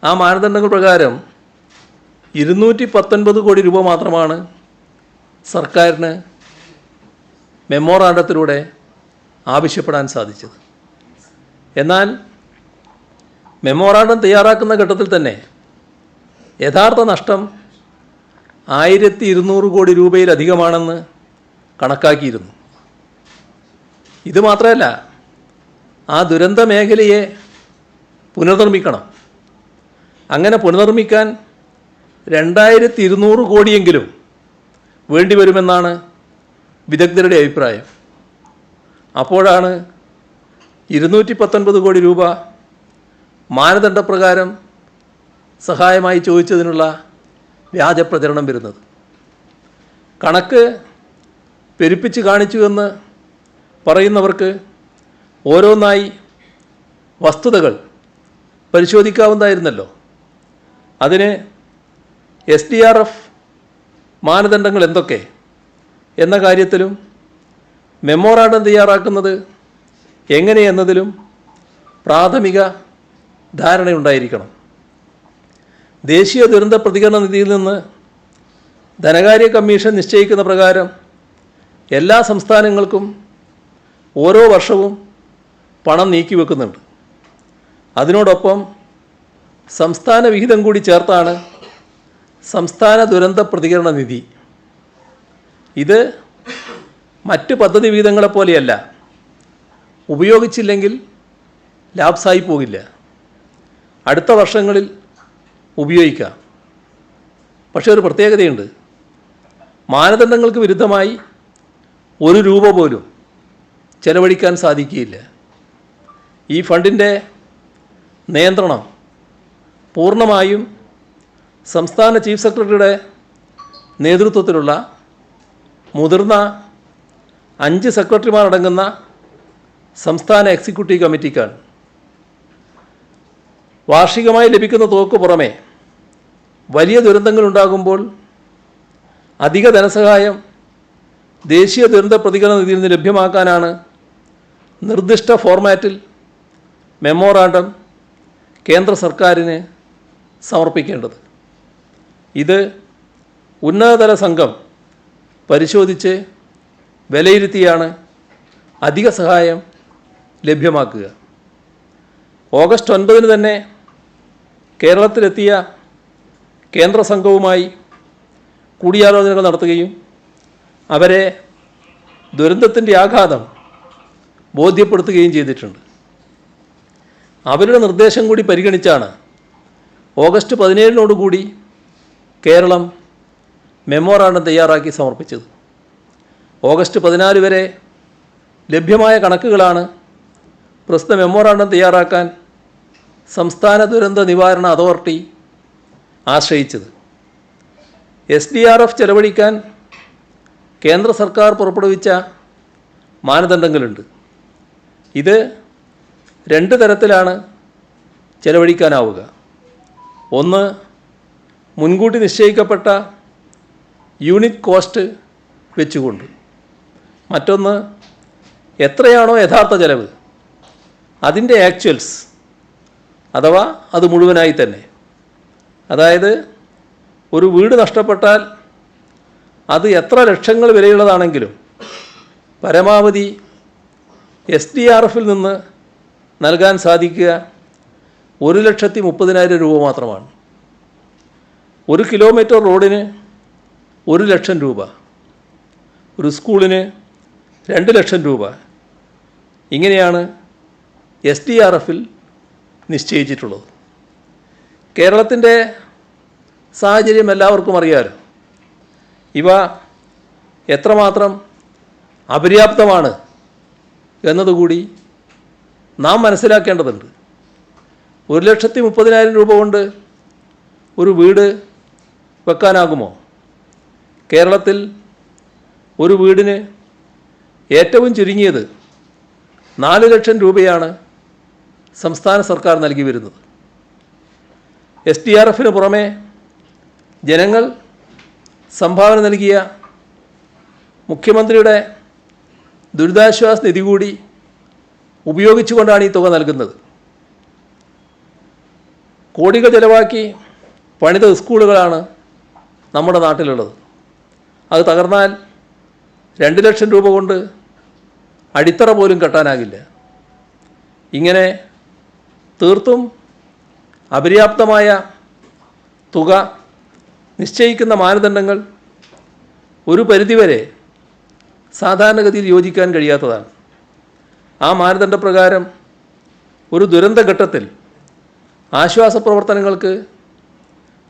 A: ആ മാനദണ്ഡങ്ങൾ പ്രകാരം 219 കോടി രൂപ മാത്രമാണ് സർക്കാരിന് മെമ്മോറാണ്ടത്തിലൂടെ ആവശ്യപ്പെടാൻ സാധിച്ചത്. എന്നാൽ മെമ്മോറാണ്ടം തയ്യാറാക്കുന്ന ഘട്ടത്തിൽ തന്നെ യഥാർത്ഥ നഷ്ടം 1200 കോടി രൂപയിലധികമാണെന്ന് കണക്കാക്കിയിരുന്നു. ഇത് മാത്രമല്ല, ആ ദുരന്ത മേഖലയെ പുനർനിർമ്മിക്കണം. അങ്ങനെ പുനർനിർമ്മിക്കാൻ 2200 കോടിയെങ്കിലും വേണ്ടിവരുമെന്നാണ് വിദഗ്ധരുടെ അഭിപ്രായം. അപ്പോഴാണ് 219 കോടി രൂപ മാനദണ്ഡപ്രകാരം സഹായമായി ചോദിച്ചതിനുള്ള വ്യാജ പ്രചരണം വരുന്നത്. കണക്ക് പെരുപ്പിച്ച് കാണിച്ചുവെന്ന് പറയുന്നവർക്ക് ഓരോന്നായി വസ്തുതകൾ പരിശോധിക്കാവുന്നതായിരുന്നല്ലോ. അതിന് SDRF മാനദണ്ഡങ്ങൾ എന്തൊക്കെ എന്ന കാര്യത്തിലും മെമ്മോറാണ്ടം തയ്യാറാക്കുന്നത് എങ്ങനെയെന്നതിലും പ്രാഥമിക ധാരണയുണ്ടായിരിക്കണം. ദേശീയ ദുരന്ത പ്രതികരണ നിധിയിൽ നിന്ന് ധനകാര്യ കമ്മീഷൻ നിശ്ചയിക്കുന്ന പ്രകാരം എല്ലാ സംസ്ഥാനങ്ങൾക്കും ഓരോ വർഷവും പണം നീക്കിവെക്കുന്നുണ്ട്. അതിനോടൊപ്പം സംസ്ഥാന വിഹിതം കൂടി ചേർത്താണ് സംസ്ഥാന ദുരന്ത പ്രതികരണ നിധി. ഇത് മറ്റ് പദ്ധതി വിഹിതങ്ങളെപ്പോലെയല്ല, ഉപയോഗിച്ചില്ലെങ്കിൽ ലാപ്സായി പോകില്ല, അടുത്ത വർഷങ്ങളിൽ ഉപയോഗിക്കാം. പക്ഷേ ഒരു പ്രത്യേകതയുണ്ട്. മാനദണ്ഡങ്ങൾക്ക് വിരുദ്ധമായി 1 രൂപ പോലും ചെലവഴിക്കാൻ സാധിക്കുകയില്ല. ഈ ഫണ്ടിൻ്റെ നിയന്ത്രണം പൂർണ്ണമായും സംസ്ഥാന ചീഫ് സെക്രട്ടറിയുടെ നേതൃത്വത്തിലുള്ള മുതിർന്ന 5 സെക്രട്ടറിമാരടങ്ങുന്ന സംസ്ഥാന എക്സിക്യൂട്ടീവ് കമ്മിറ്റിക്കാണ്. വാർഷികമായി ലഭിക്കുന്ന തുകയ്ക്ക് പുറമെ വലിയ ദുരന്തങ്ങളുണ്ടാകുമ്പോൾ അധിക ധനസഹായം ദേശീയ ദുരന്ത പ്രതികരണ നിധിയിൽ നിന്ന് ലഭ്യമാക്കാനാണ് നിർദ്ദിഷ്ട ഫോർമാറ്റിൽ മെമ്മോറാണ്ടം കേന്ദ്ര സർക്കാരിന് സമർപ്പിക്കേണ്ടത്. ഇത് ഉന്നതതല സംഘം പരിശോധിച്ച് വിലയിരുത്തിയാണ് അധിക സഹായം ലഭ്യമാക്കുക. ഓഗസ്റ്റ് 9 തന്നെ കേരളത്തിലെത്തിയ കേന്ദ്ര സംഘവുമായി കൂടിയാലോചനകൾ നടത്തുകയും അവരെ ദുരന്തത്തിൻ്റെ ആഘാതം ബോധ്യപ്പെടുത്തുകയും ചെയ്തിട്ടുണ്ട്. അവരുടെ നിർദ്ദേശം കൂടി പരിഗണിച്ചാണ് ഓഗസ്റ്റ് 17 കേരളം മെമ്മോറാണ്ടം തയ്യാറാക്കി സമർപ്പിച്ചത്. ഓഗസ്റ്റ് 14 വരെ ലഭ്യമായ കണക്കുകളാണ് പ്രസ്തുത മെമ്മോറാണ്ടം തയ്യാറാക്കാൻ സംസ്ഥാന ദുരന്ത നിവാരണ അതോറിറ്റി ആശ്രയിച്ചത്. SDRF ചെലവഴിക്കാൻ കേന്ദ്ര സർക്കാർ പുറപ്പെടുവിച്ച മാനദണ്ഡങ്ങളുണ്ട്. ഇത് രണ്ട് തരത്തിലാണ് ചെലവഴിക്കാനാവുക. ഒന്ന്, മുൻകൂട്ടി നിശ്ചയിക്കപ്പെട്ട യൂണിറ്റ് കോസ്റ്റ് വെച്ചുകൊണ്ട്. മറ്റൊന്ന്, എത്രയാണോ യഥാർത്ഥ ചെലവ് അതിൻ്റെ ആക്ച്വൽസ്, അഥവാ അത് മുഴുവനായി തന്നെ. അതായത് ഒരു വീട് നഷ്ടപ്പെട്ടാൽ അത് എത്ര ലക്ഷങ്ങൾ വിലയുള്ളതാണെങ്കിലും പരമാവധി SDRFൽ നിന്ന് നൽകാൻ സാധിക്കുക 1,30,000 രൂപ മാത്രമാണ്. 1 കിലോമീറ്റർ റോഡിന് 1,00,000 രൂപ, ഒരു സ്കൂളിന് 2,00,000 രൂപ. ഇങ്ങനെയാണ് SDRFൽ നിശ്ചയിച്ചിട്ടുള്ളത്. കേരളത്തിൻ്റെ സാഹചര്യം എല്ലാവർക്കും അറിയാലോ. ഇവ എത്രമാത്രം അപര്യാപ്തമാണ് എന്നതുകൂടി നാം മനസ്സിലാക്കേണ്ടതുണ്ട്. 1,30,000 രൂപ കൊണ്ട് ഒരു വീട് വെക്കാനാകുമോ? കേരളത്തിൽ ഒരു വീടിന് ഏറ്റവും ചുരുങ്ങിയത് 4 ലക്ഷം രൂപയാണ് സംസ്ഥാന സർക്കാർ നൽകി വരുന്നത്. SDRFന് പുറമെ ജനങ്ങൾ സംഭാവന നൽകിയ മുഖ്യമന്ത്രിയുടെ ദുരിതാശ്വാസ നിധി കൂടി ഉപയോഗിച്ചുകൊണ്ടാണ് ഈ തുക നൽകുന്നത്. കോടികൾ ചെലവാക്കി പണിത സ്കൂളുകളാണ് നമ്മുടെ നാട്ടിലുള്ളത്. അത് തകർന്നാൽ 2 ലക്ഷം രൂപ കൊണ്ട് അടിത്തറ പോലും കെട്ടാനാകില്ല. ഇങ്ങനെ തീർത്തും അപര്യാപ്തമായ തുക നിശ്ചയിക്കുന്ന മാനദണ്ഡങ്ങൾ ഒരു പരിധിവരെ സാധാരണഗതിയിൽ യോജിക്കാൻ കഴിയാത്തതാണ്. ആ മാനദണ്ഡപ്രകാരം ഒരു ദുരന്തഘട്ടത്തിൽ ആശ്വാസ പ്രവർത്തനങ്ങൾക്ക്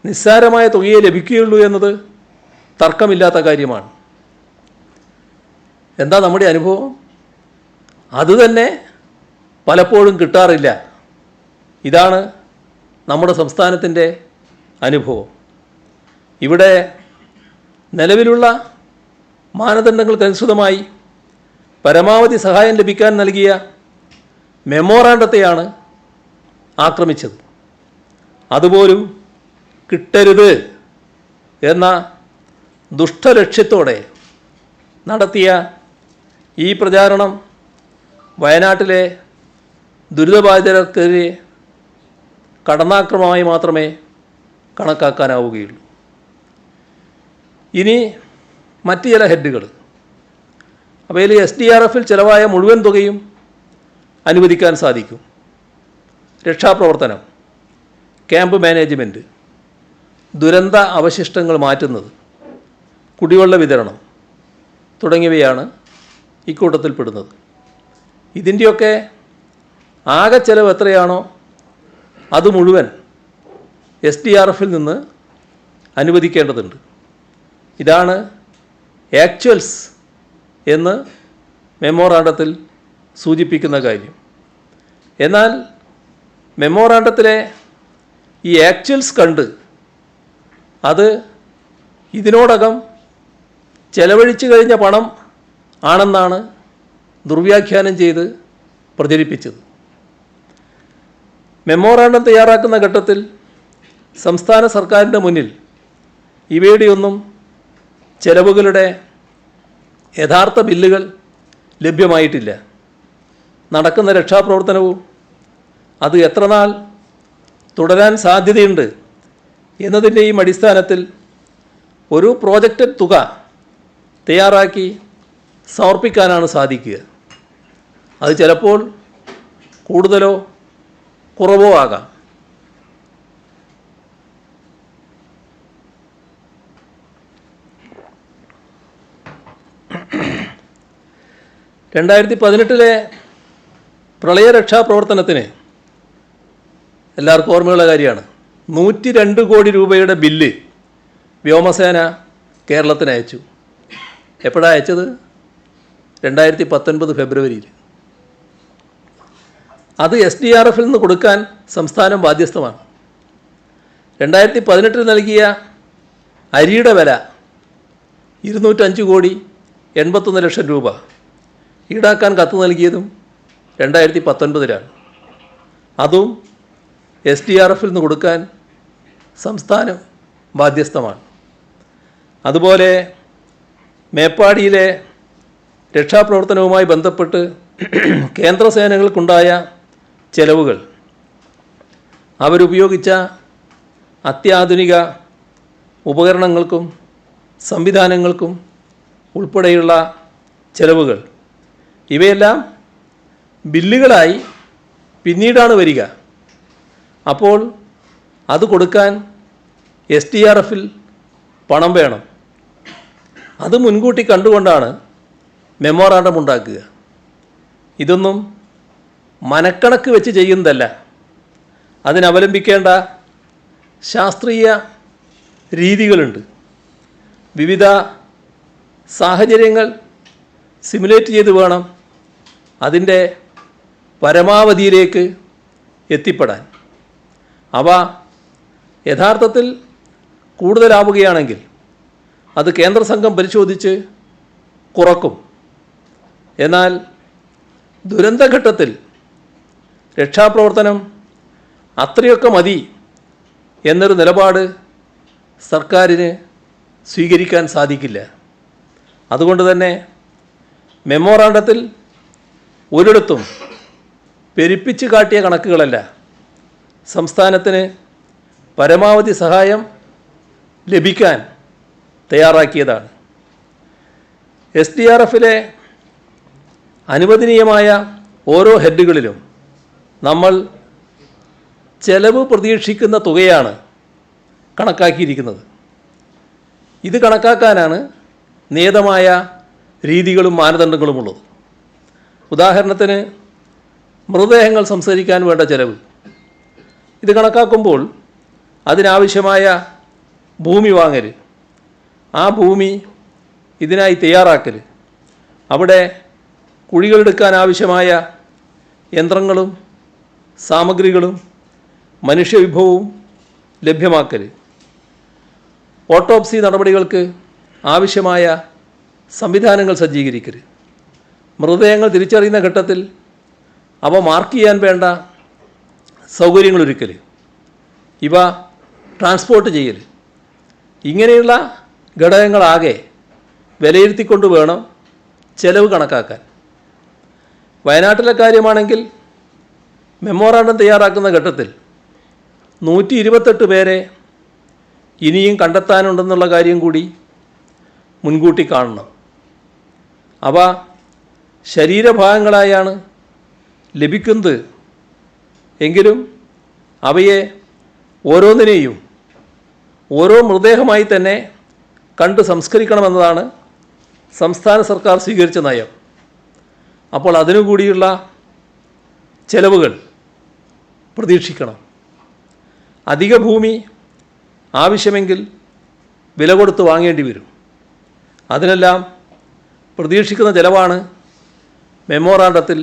A: നിസ്സാരമായ തുകയെ ലഭിക്കുകയുള്ളൂ എന്നത് തർക്കമില്ലാത്ത കാര്യമാണ്. എന്താ നമ്മുടെ അനുഭവം? അതുതന്നെ പലപ്പോഴും കിട്ടാറില്ല. ഇതാണ് നമ്മുടെ സംസ്ഥാനത്തിൻ്റെ അനുഭവം. ഇവിടെ നിലവിലുള്ള മാനദണ്ഡങ്ങൾക്കനുസൃതമായി പരമാവധി സഹായം ലഭിക്കാൻ നൽകിയ മെമ്മോറാണ്ടത്തെയാണ് ആക്രമിച്ചത്. അതുപോലും കിട്ടരുത് എന്ന ദുഷ്ടലക്ഷ്യത്തോടെ നടത്തിയ ഈ പ്രചാരണം വയനാട്ടിലെ ദുരിതബാധിതർക്കെതിരെ കടന്നാക്രമണമായി മാത്രമേ കണക്കാക്കാനാവുകയുള്ളൂ. ഇനി മറ്റ് ചില ഹെഡുകൾ. അവയിൽ SDRFൽ ചിലവായ മുഴുവൻ തുകയും അനുവദിക്കാൻ സാധിക്കും. രക്ഷാപ്രവർത്തനം, ക്യാമ്പ് മാനേജ്മെൻറ്റ്, ദുരന്ത അവശിഷ്ടങ്ങൾ മാറ്റുന്നത്, കുടിവെള്ള വിതരണം തുടങ്ങിയവയാണ് ഇക്കൂട്ടത്തിൽപ്പെടുന്നത്. ഇതിൻ്റെയൊക്കെ ആകെ ചെലവ് എത്രയാണോ അത് മുഴുവൻ SDRFൽ നിന്ന് അനുവദിക്കേണ്ടതുണ്ട്. ഇതാണ് ആക്ച്വൽസ് എന്ന് മെമ്മോറാണ്ടത്തിൽ സൂചിപ്പിക്കുന്ന കാര്യം. എന്നാൽ മെമ്മോറാണ്ടത്തിലെ ഈ ആക്ച്വൽസ് കണ്ട് അത് ഇതിനോടകം ചെലവഴിച്ചു കഴിഞ്ഞ പണം ആണെന്നാണ് ദുർവ്യാഖ്യാനം ചെയ്ത് പ്രചരിപ്പിച്ചത്. മെമ്മോറാണ്ടം തയ്യാറാക്കുന്ന ഘട്ടത്തിൽ സംസ്ഥാന സർക്കാരിൻ്റെ മുന്നിൽ ഇവയുടെയൊന്നും ചെലവുകളുടെ യഥാർത്ഥ ബില്ലുകൾ ലഭ്യമായിട്ടില്ല. നടക്കുന്ന രക്ഷാപ്രവർത്തനവും അത് എത്ര നാൾ തുടരാൻ സാധ്യതയുണ്ട് എന്നതിൻ്റെയും അടിസ്ഥാനത്തിൽ ഒരു പ്രോജക്റ്റഡ് തുക തയ്യാറാക്കി സമർപ്പിക്കാനാണ് സാധിക്കുക. അത് ചിലപ്പോൾ കൂടുതലോ കുറവോ ആകാം. രണ്ടായിരത്തി പ്രളയരക്ഷാപ്രവർത്തനത്തിന് എല്ലാവർക്കും ഓർമ്മയുള്ള കാര്യമാണ്. 102 കോടി രൂപയുടെ ബില്ല് വ്യോമസേന കേരളത്തിന് അയച്ചു. എപ്പോഴാണ് അയച്ചത്? 2019 ഫെബ്രുവരിയിൽ. അത് SDRF നിന്ന് കൊടുക്കാൻ സംസ്ഥാനം ബാധ്യസ്ഥമാണ്. 2018 നൽകിയ അരിയുടെ വില 205,81 ലക്ഷം രൂപ. ഈടാക്കാൻ കത്ത് നൽകിയതും 2019 അതും SDRF നിന്ന് കൊടുക്കാൻ സംസ്ഥാനം ബാധ്യസ്ഥമാണ്. അതുപോലെ മേപ്പാടിയിലെ രക്ഷാപ്രവർത്തനവുമായി ബന്ധപ്പെട്ട് കേന്ദ്ര സേനകൾക്കുണ്ടായ ചെലവുകൾ, അവരുപയോഗിച്ച അത്യാധുനിക ഉപകരണങ്ങൾക്കും സംവിധാനങ്ങൾക്കും ഉൾപ്പെടെയുള്ള ചെലവുകൾ, ഇവയെല്ലാം ബില്ലുകളായി പിന്നീടാണ് വരിക. അപ്പോൾ അത് കൊടുക്കാൻ SDRFൽ പണം വേണം. അത് മുൻകൂട്ടി കണ്ടുകൊണ്ടാണ് മെമ്മോറാണ്ടം ഉണ്ടാക്കുക. ഇതൊന്നും മനക്കണക്ക് വെച്ച് ചെയ്യുന്നതല്ല. അതിനവലംബിക്കേണ്ട ശാസ്ത്രീയ രീതികളുണ്ട്. വിവിധ സാഹചര്യങ്ങൾ സിമുലേറ്റ് ചെയ്ത് വേണം അതിൻ്റെ പരമാവധിയിലേക്ക് എത്തിപ്പെടാൻ. അവ യഥാർത്ഥത്തിൽ കൂടുതലാവുകയാണെങ്കിൽ അത് കേന്ദ്ര സംഘം പരിശോധിച്ച് കുറക്കും. എന്നാൽ ദുരന്തഘട്ടത്തിൽ രക്ഷാപ്രവർത്തനം അത്രയൊക്കെ മതി എന്നൊരു നിലപാട് സർക്കാരിന് സ്വീകരിക്കാൻ സാധിക്കില്ല. അതുകൊണ്ട് തന്നെ മെമ്മോറാണ്ടത്തിൽ ഒരിടത്തും പെരുപ്പിച്ച് കാട്ടിയ കണക്കുകളല്ല, സംസ്ഥാനത്തിന് പരമാവധി സഹായം ലഭിക്കാൻ തയ്യാറാക്കിയതാണ്. SDRFലെ അനുവദനീയമായ ഓരോ ഹെഡുകളിലും നമ്മൾ ചെലവ് പ്രതീക്ഷിക്കുന്ന തുകയാണ് കണക്കാക്കിയിരിക്കുന്നത്. ഇത് കണക്കാക്കാനാണ് നിയതമായ രീതികളും മാനദണ്ഡങ്ങളുമുള്ളത്. ഉദാഹരണത്തിന് മൃതദേഹങ്ങൾ സംസ്കരിക്കാൻ വേണ്ട ചെലവ്, ഇത് കണക്കാക്കുമ്പോൾ അതിനാവശ്യമായ ഭൂമി വാങ്ങൽ, ആ ഭൂമി ഇതിനായി തയ്യാറാക്കൽ, അവിടെ കുഴികളെടുക്കാൻ ആവശ്യമായ യന്ത്രങ്ങളും സാമഗ്രികളും മനുഷ്യവിഭവവും ലഭ്യമാക്കൽ, ഓട്ടോപ്സി നടപടികൾക്ക് ആവശ്യമായ സംവിധാനങ്ങൾ സജ്ജീകരിക്കൽ, മൃതദേഹങ്ങൾ തിരിച്ചറിയുന്ന ഘട്ടത്തിൽ അവ മാർക്ക് ചെയ്യാൻ വേണ്ട സൗകര്യങ്ങളൊരുക്കൽ, ഇവ ട്രാൻസ്പോർട്ട് ചെയ്യൽ, ഇങ്ങനെയുള്ള ഘടകങ്ങളാകെ വിലയിരുത്തിക്കൊണ്ട് വേണം ചെലവ് കണക്കാക്കാൻ. വയനാട്ടിലെ കാര്യമാണെങ്കിൽ മെമ്മോറാണ്ടം തയ്യാറാക്കുന്ന ഘട്ടത്തിൽ 128 പേരെ ഇനിയും കണ്ടെത്താനുണ്ടെന്നുള്ള കാര്യം കൂടി മുൻകൂട്ടി കാണണം. അവ ശരീരഭാഗങ്ങളായാണ് ലഭിക്കുന്നത് എങ്കിലും അവയെ ഓരോന്നിനെയും ഓരോ മൃതദേഹമായി തന്നെ കണ്ട് സംസ്കരിക്കണമെന്നതാണ് സംസ്ഥാന സർക്കാർ സ്വീകരിച്ച നയം. അപ്പോൾ അതിനുകൂടിയുള്ള ചെലവുകൾ പ്രതീക്ഷിക്കണം. അധിക ഭൂമി ആവശ്യമെങ്കിൽ വില കൊടുത്ത് വാങ്ങേണ്ടി വരും. അതിനെല്ലാം പ്രതീക്ഷിക്കുന്ന ചെലവാണ് മെമ്മോറാണ്ടത്തിൽ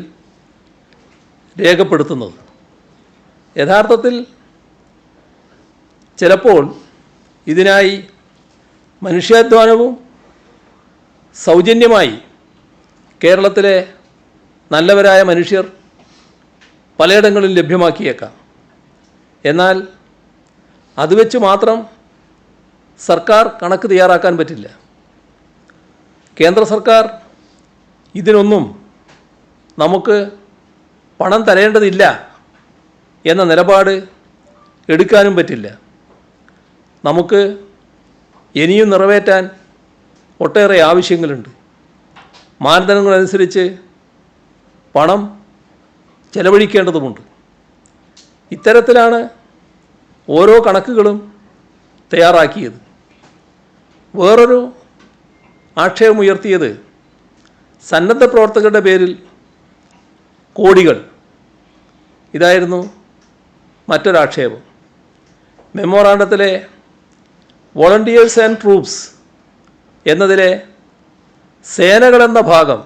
A: രേഖപ്പെടുത്തുന്നത്. യഥാർത്ഥത്തിൽ ചിലപ്പോൾ ഇതിനായി മനുഷ്യാധ്വാനവും സൗജന്യമായി കേരളത്തിലെ നല്ലവരായ മനുഷ്യർ പലയിടങ്ങളിൽ ലഭ്യമാക്കിയേക്കാം. എന്നാൽ അത് വെച്ച് മാത്രം സർക്കാർ കണക്ക് തയ്യാറാക്കാൻ പറ്റില്ല. കേന്ദ്ര സർക്കാർ ഇതിനൊന്നും നമുക്ക് പണം തരേണ്ടതില്ല എന്ന നിലപാട് എടുക്കാനും പറ്റില്ല. നമുക്ക് ഇനിയും നിറവേറ്റാൻ ഒട്ടേറെ ആവശ്യങ്ങളുണ്ട്. മാനദണ്ഡങ്ങളനുസരിച്ച് പണം ചെലവഴിക്കേണ്ടതുമുണ്ട്. ഇത്തരത്തിലാണ് ഓരോ കണക്കുകളും തയ്യാറാക്കിയത്. വേറൊരു ആക്ഷേപമുയർത്തിയത് സന്നദ്ധ പ്രവർത്തകരുടെ പേരിൽ കോടികൾ, ഇതായിരുന്നു മറ്റൊരാക്ഷേപം. മെമ്മോറാണ്ടത്തിലെ വോളണ്ടിയേഴ്സ് ആൻഡ് ട്രൂപ്സ് എന്നതിലെ സേനകളെന്ന ഭാഗം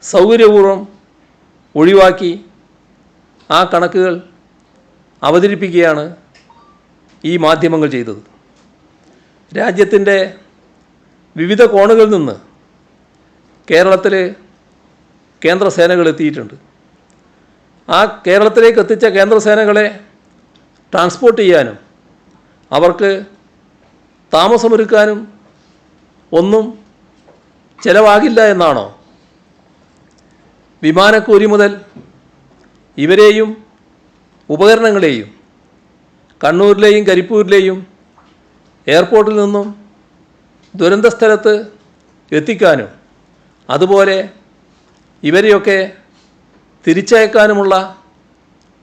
A: സൗകര്യപൂർവ്വം ഒഴിവാക്കി ആ കണക്കുകൾ അവതരിപ്പിക്കുകയാണ് ഈ മാധ്യമങ്ങൾ ചെയ്തത്. രാജ്യത്തിൻ്റെ വിവിധ കോണുകളിൽ നിന്ന് കേരളത്തിൽ കേന്ദ്രസേനകൾ എത്തിയിട്ടുണ്ട്. ആ കേരളത്തിലേക്ക് എത്തിച്ച കേന്ദ്രസേനകളെ ട്രാൻസ്പോർട്ട് ചെയ്യാനും അവർക്ക് താമസമൊരുക്കാനും ഒന്നും ചിലവാകില്ല എന്നാണോ? വിമാനക്കൂലി മുതൽ ഇവരെയും ഉപകരണങ്ങളെയും കണ്ണൂരിലെയും കരിപ്പൂരിലെയും എയർപോർട്ടിൽ നിന്നും ദുരന്ത സ്ഥലത്ത് എത്തിക്കാനും അതുപോലെ ഇവരെയൊക്കെ തിരിച്ചയക്കാനുമുള്ള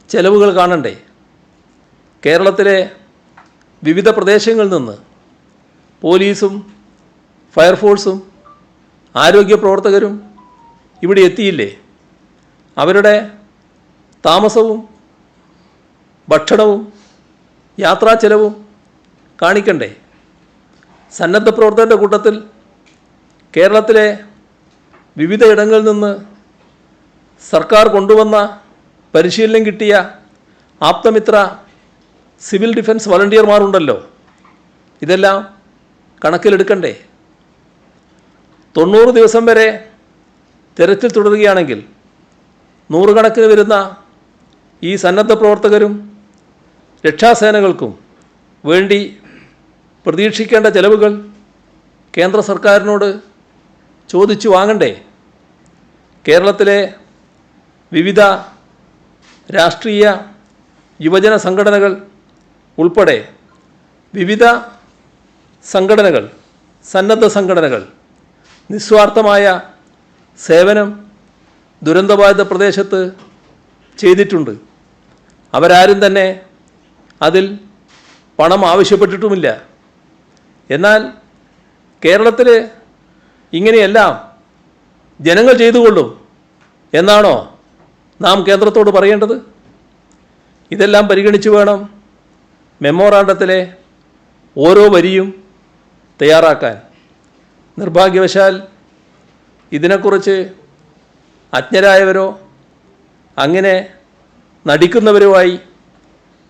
A: ചെലവുകൾ കാണണ്ടേ? കേരളത്തിലെ വിവിധ പ്രദേശങ്ങളിൽ നിന്ന് പോലീസും ഫയർഫോഴ്സും ആരോഗ്യ പ്രവർത്തകരും ഇവിടെ എത്തിയില്ലേ? അവരുടെ താമസവും ഭക്ഷണവും യാത്രാ ചെലവും കാണിക്കണ്ടേ? സന്നദ്ധ പ്രവർത്തകരുടെ കൂട്ടത്തിൽ കേരളത്തിലെ വിവിധ ഇടങ്ങളിൽ നിന്ന് സർക്കാർ കൊണ്ടുവന്ന പരിശീലനം കിട്ടിയ ആപ്തമിത്ര സിവിൽ ഡിഫൻസ് വളണ്ടിയർമാരുണ്ടല്ലോ. ഇതെല്ലാം കണക്കിലെടുക്കണ്ടേ? 90 ദിവസം വരെ തെരച്ചിൽ തുടരുകയാണെങ്കിൽ നൂറുകണക്കിന് വരുന്ന ഈ സന്നദ്ധ പ്രവർത്തകരും രക്ഷാസേനകൾക്കും വേണ്ടി പ്രതീക്ഷിക്കേണ്ട ചെലവുകൾ കേന്ദ്ര സർക്കാരിനോട് ചോദിച്ചു വാങ്ങണ്ടേ? കേരളത്തിലെ വിവിധ രാഷ്ട്രീയ യുവജന സംഘടനകൾ ഉൾപ്പെടെ വിവിധ സംഘടനകൾ, സന്നദ്ധ സംഘടനകൾ നിസ്വാർത്ഥമായ സേവനം ദുരന്തബാധിത പ്രദേശത്ത് ചെയ്തിട്ടുണ്ട്. അവരാരും തന്നെ അതിൽ പണം ആവശ്യപ്പെട്ടിട്ടുമില്ല. എന്നാൽ കേരളത്തിൽ ഇങ്ങനെയെല്ലാം ജനങ്ങൾ ചെയ്തുകൊള്ളും എന്നാണോ നാം കേന്ദ്രത്തോട് പറയേണ്ടത്? ഇതെല്ലാം പരിഗണിച്ച് വേണം മെമ്മോറാണ്ടത്തിലെ ഓരോ വരിയും തയ്യാറാക്കാൻ. നിർഭാഗ്യവശാൽ ഇതിനെക്കുറിച്ച് അജ്ഞരായവരോ അങ്ങനെ നടിക്കുന്നവരുമായി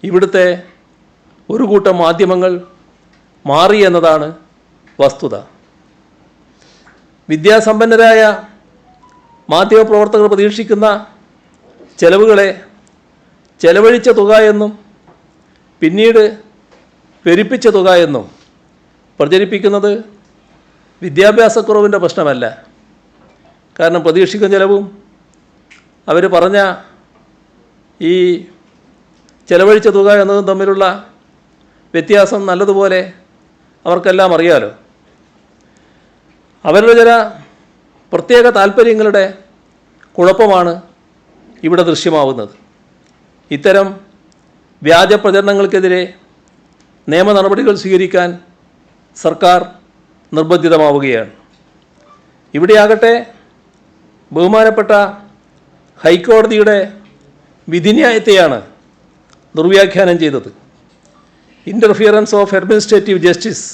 A: ഇവിടുത്തെ ഒരു കൂട്ടം മാധ്യമങ്ങൾ മാറി എന്നതാണ് വസ്തുത. വിദ്യാസമ്പന്നരായ മാധ്യമപ്രവർത്തകർ പ്രതീക്ഷിക്കുന്ന ചെലവുകളെ ചെലവഴിച്ച തുക എന്നും പിന്നീട് പെരുപ്പിച്ച തുക എന്നും പ്രചരിപ്പിക്കുന്നത് വിദ്യാഭ്യാസക്കുറവിൻ്റെ പ്രശ്നമല്ല. കാരണം പ്രതീക്ഷിക്കുന്ന ചെലവും അവർ പറഞ്ഞ ഈ ചെലവഴിച്ച തുക എന്നതും തമ്മിലുള്ള വ്യത്യാസം നല്ലതുപോലെ അവർക്കെല്ലാം അറിയാലോ. അവരുടെ ചില പ്രത്യേക താല്പര്യങ്ങളുടെ കുഴപ്പമാണ് ഇവിടെ ദൃശ്യമാവുന്നത്. ഇത്തരം വ്യാജ പ്രചരണങ്ങൾക്കെതിരെ നിയമ നടപടികൾ സ്വീകരിക്കാൻ സർക്കാർ നിർബന്ധിതമാവുകയാണ്. ഇവിടെയാകട്ടെ ബഹുമാനപ്പെട്ട ഹൈക്കോടതിയുടെ വിധിന്യായത്തെയാണ് ദുർവ്യാഖ്യാനം ചെയ്തത്. ഇൻ്റർഫിയറൻസ് ഓഫ് അഡ്മിനിസ്ട്രേറ്റീവ് ജസ്റ്റിസ്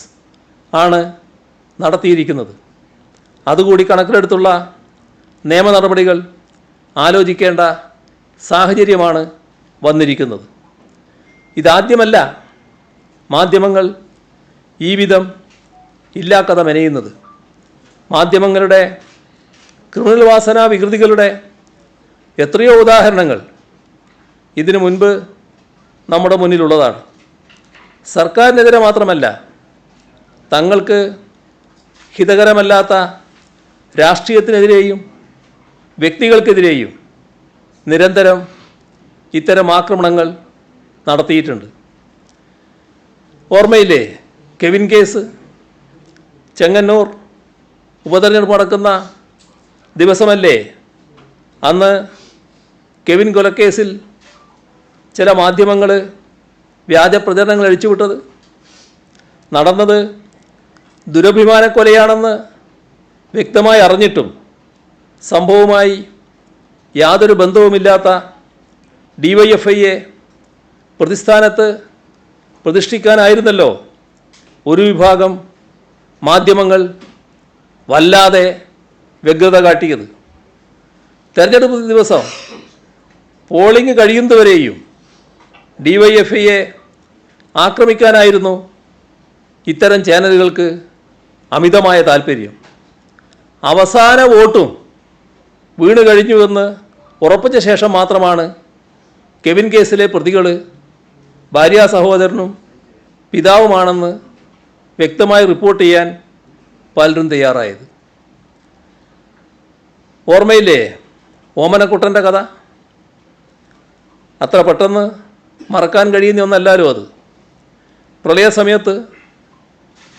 A: ആണ് നടത്തിയിരിക്കുന്നത്. അതുകൂടി കണക്കിലെടുത്തുള്ള നിയമ നടപടികൾ ആലോചിക്കേണ്ട സാഹചര്യമാണ് വന്നിരിക്കുന്നത്. ഇതാദ്യമല്ല മാധ്യമങ്ങൾ ഈ വിധം ഇല്ലാക്കഥ മെനയുന്നത്. മാധ്യമങ്ങളുടെ ക്രിമിനൽ വാസനാ വികൃതികളുടെ എത്രയോ ഉദാഹരണങ്ങൾ ഇതിനു മുൻപ് നമ്മുടെ മുന്നിലുള്ളതാണ്. സർക്കാരിനെതിരെ മാത്രമല്ല, തങ്ങൾക്ക് ഹിതകരമല്ലാത്ത രാഷ്ട്രീയത്തിനെതിരെയും വ്യക്തികൾക്കെതിരെയും നിരന്തരം ഇത്തരം ആക്രമണങ്ങൾ നടത്തിയിട്ടുണ്ട്. ഓർമ്മയില്ലേ കെവിൻ കേസ്? ചെങ്ങന്നൂർ ഉപതെരഞ്ഞെടുപ്പ് നടക്കുന്ന ദിവസമല്ലേ അന്ന് കെവിൻ കൊലക്കേസിൽ ചില മാധ്യമങ്ങൾ വ്യാജ പ്രചരണങ്ങൾ അഴിച്ചുവിട്ടത്? നടന്നത് ദുരഭിമാനക്കൊലയാണെന്ന് വ്യക്തമായി അറിഞ്ഞിട്ടും സംഭവവുമായി യാതൊരു ബന്ധവുമില്ലാത്ത DYFIയെ പ്രതിസ്ഥാനത്ത് പ്രതിഷ്ഠിക്കാനായിരുന്നല്ലോ ഒരു വിഭാഗം മാധ്യമങ്ങൾ വല്ലാതെ വ്യഗ്രത കാട്ടിയത്. തെരഞ്ഞെടുപ്പ് ദിവസം പോളിംഗ് കഴിയുന്നതുവരെയും DYFIയെ ആക്രമിക്കാനായിരുന്നു ഇത്തരം ചാനലുകൾക്ക് അമിതമായ താൽപ്പര്യം. അവസാന വോട്ടും വീണ് കഴിഞ്ഞുവെന്ന് ഉറപ്പിച്ച ശേഷം മാത്രമാണ് കെവിൻ കേസിലെ പ്രതികൾ ഭാര്യാ സഹോദരനും പിതാവുമാണെന്ന് വ്യക്തമായി റിപ്പോർട്ട് ചെയ്യാൻ പലരും തയ്യാറായത്. ഓർമ്മയില്ലേ ഓമനക്കുട്ടൻ്റെ കഥ? അത്ര പെട്ടെന്ന് മറക്കാൻ കഴിയുന്ന ഒന്നല്ലാലോ അത്. പ്രളയസമയത്ത്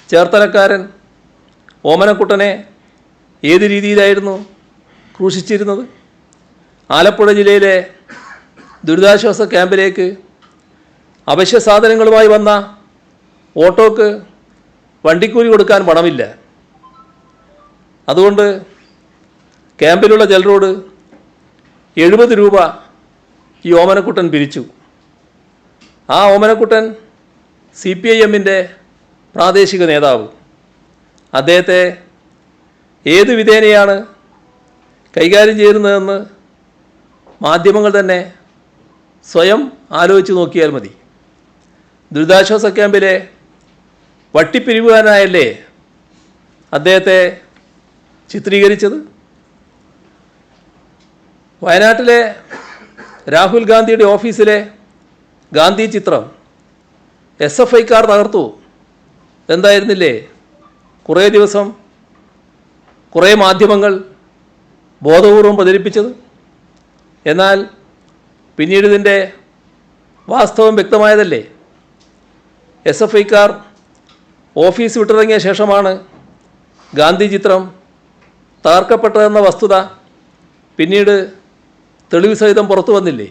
A: ചേർത്തലക്കാരൻ ഓമനക്കുട്ടനെ ഏത് രീതിയിലായിരുന്നു ക്രൂശിച്ചിരുന്നത്? ആലപ്പുഴ ജില്ലയിലെ ദുരിതാശ്വാസ ക്യാമ്പിലേക്ക് അവശ്യ സാധനങ്ങളുമായി വന്ന ഓട്ടോക്ക് വണ്ടിക്കൂലി കൊടുക്കാൻ പണമില്ല. അതുകൊണ്ട് ക്യാമ്പിലുള്ള ചിലരോട് 70 രൂപ ഈ ഓമനക്കുട്ടൻ പിരിച്ചു. ആ ഓമനക്കുട്ടൻ CPIMൻ്റെ പ്രാദേശിക നേതാവ്. അദ്ദേഹത്തെ ഏത് വിധേനയാണ് കൈകാര്യം ചെയ്യുന്നതെന്ന് മാധ്യമങ്ങൾ തന്നെ സ്വയം ആലോചിച്ച് നോക്കിയാൽ മതി. ദുരിതാശ്വാസ ക്യാമ്പിലെ വട്ടിപ്പിരിവുകാരനായല്ലേ അദ്ദേഹത്തെ ചിത്രീകരിച്ചത്? വയനാട്ടിലെ രാഹുൽ ഗാന്ധിയുടെ ഓഫീസിലെ ഗാന്ധി ചിത്രം SFIക്കാർ തകർത്തു എന്തായിരുന്നില്ലേ കുറേ ദിവസം കുറേ മാധ്യമങ്ങൾ ബോധപൂർവം പ്രചരിപ്പിച്ചത്? എന്നാൽ പിന്നീട് ഇതിൻ്റെ വാസ്തവം വ്യക്തമായതല്ലേ. SFIക്കാർ ഓഫീസ് വിട്ടിറങ്ങിയ ശേഷമാണ് ഗാന്ധി ചിത്രം തകർക്കപ്പെട്ടതെന്ന വസ്തുത പിന്നീട് തെളിവ് സഹിതം പുറത്തു വന്നില്ലേ.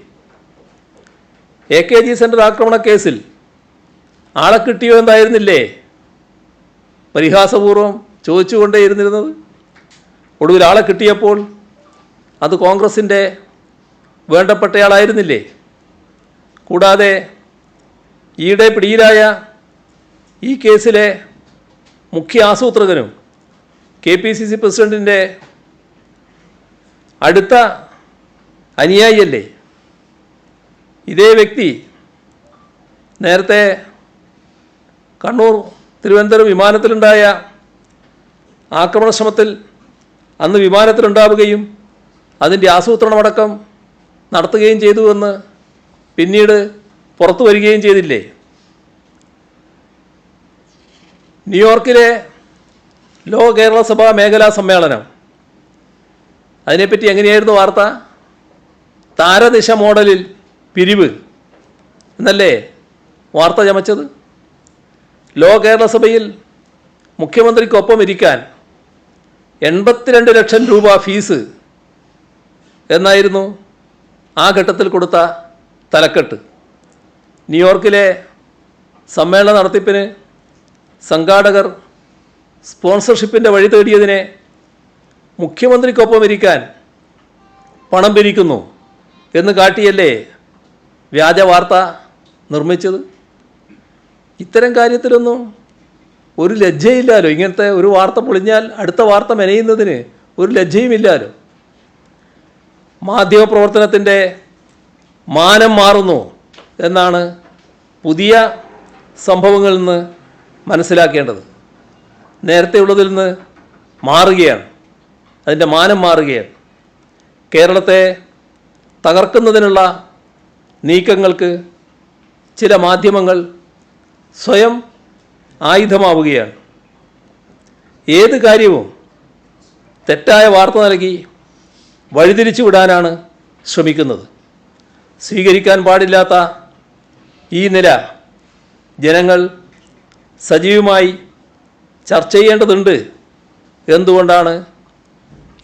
A: AKG സെൻറ്റർ ആക്രമണ കേസിൽ ആളെ കിട്ടിയോ എന്തായിരുന്നില്ലേ പരിഹാസപൂർവം ചോദിച്ചുകൊണ്ടേയിരുന്നിരുന്നത്? ഒടുവിൽ ആളെ കിട്ടിയപ്പോൾ അത് കോൺഗ്രസിൻ്റെ വേണ്ടപ്പെട്ടയാളായിരുന്നില്ലേ? കൂടാതെ ഈയിടെ പിടിയിലായ ഈ കേസിലെ മുഖ്യ ആസൂത്രകനും KPCC പ്രസിഡൻറ്റിൻ്റെ അടുത്ത അനുയായിയല്ലേ ഇതേ വ്യക്തി? നേരത്തെ കണ്ണൂർ തിരുവനന്തപുരം വിമാനത്തിലുണ്ടായ ആക്രമണ ശ്രമത്തിൽ അന്ന് വിമാനത്തിലുണ്ടാവുകയും അതിൻ്റെ ആസൂത്രണമടക്കം നടത്തുകയും ചെയ്തുവെന്ന് പിന്നീട് പുറത്തു വരികയും ചെയ്തില്ലേ. ന്യൂയോർക്കിലെ ലോ കേരള സഭ മേഖലാ സമ്മേളനം, അതിനെപ്പറ്റി എങ്ങനെയായിരുന്നു വാർത്ത? താരദിശ മോഡലിൽ പിരിവ് എന്നല്ലേ വാർത്ത ചമച്ചത്? ലോ കേരള സഭയിൽ മുഖ്യമന്ത്രിക്കൊപ്പം ഇരിക്കാൻ 82 ലക്ഷം രൂപ ഫീസ് എന്നായിരുന്നു ആ ഘട്ടത്തിൽ കൊടുത്ത തലക്കെട്ട്. ന്യൂയോർക്കിലെ സമ്മേളന നടത്തിപ്പിന് സംഘാടകർ സ്പോൺസർഷിപ്പിൻ്റെ വഴി തേടിയതിനെ മുഖ്യമന്ത്രിക്കൊപ്പം ഇരിക്കാൻ പണം പിരിക്കുന്നു എന്ന് കാട്ടിയല്ലേ വ്യാജ വാർത്ത നിർമ്മിച്ചത്. ഇത്തരം കാര്യത്തിലൊന്നും ഒരു ലജ്ജയില്ലാലോ. ഇങ്ങനത്തെ ഒരു വാർത്ത പൊളിഞ്ഞാൽ അടുത്ത വാർത്ത മെനയുന്നതിന് ഒരു ലജ്ജയുമില്ലാലോ. മാധ്യമപ്രവർത്തനത്തിൻ്റെ മാനം മാറുന്നു എന്നാണ് പുതിയ സംഭവങ്ങളിൽ നിന്ന് മനസ്സിലാക്കേണ്ടത്. നേരത്തെ ഉള്ളതിൽ നിന്ന് മാറുകയാണ്, അതിൻ്റെ മാനം മാറുകയാണ്. കേരളത്തെ തകർക്കുന്നതിനുള്ള നീക്കങ്ങൾക്ക് ചില മാധ്യമങ്ങൾ സ്വയം ആയുധമാവുകയാണ്. ഏത് കാര്യവും തെറ്റായ വാർത്ത നൽകി വഴിതിരിച്ചു വിടാനാണ് ശ്രമിക്കുന്നത്. സ്വീകരിക്കാൻ പാടില്ലാത്ത ഈ നില ജനങ്ങൾ സജീവമായി ചർച്ച ചെയ്യേണ്ടതുണ്ട്. എന്തുകൊണ്ടാണ്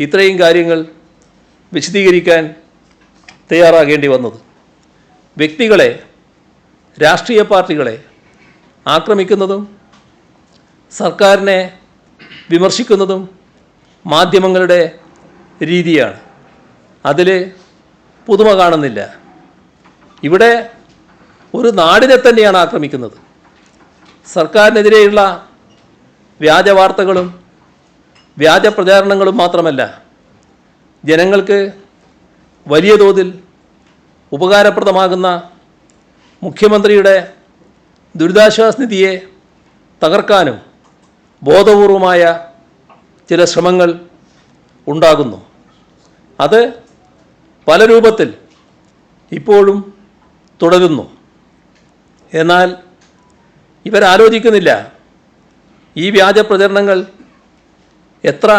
A: ഇത്രയും കാര്യങ്ങൾ വിശദീകരിക്കാൻ തയ്യാറാകേണ്ടി വന്നത്? വ്യക്തികളെ, രാഷ്ട്രീയ പാർട്ടികളെ ആക്രമിക്കുന്നതും സർക്കാരിനെ വിമർശിക്കുന്നതും മാധ്യമങ്ങളുടെ രീതിയാണ്. അതിൽ പുതുമ കാണുന്നില്ല. ഇവിടെ ഒരു നാടിനെ തന്നെയാണ് ആക്രമിക്കുന്നത്. സർക്കാരിനെതിരെയുള്ള വ്യാജ വാർത്തകളും വ്യാജ പ്രചാരണങ്ങളും മാത്രമല്ല, ജനങ്ങൾക്ക് വലിയ തോതിൽ ഉപകാരപ്രദമാകുന്ന മുഖ്യമന്ത്രിയുടെ ദുരിതാശ്വാസ നിധിയെ തകർക്കാനും ബോധപൂർവമായ ചില ശ്രമങ്ങൾ ഉണ്ടാകുന്നു. അത് പല രൂപത്തിൽ ഇപ്പോഴും തുടരുന്നു. എന്നാൽ ഇവരാലോചിക്കുന്നില്ല ഈ വ്യാജ പ്രചരണങ്ങൾ എത്ര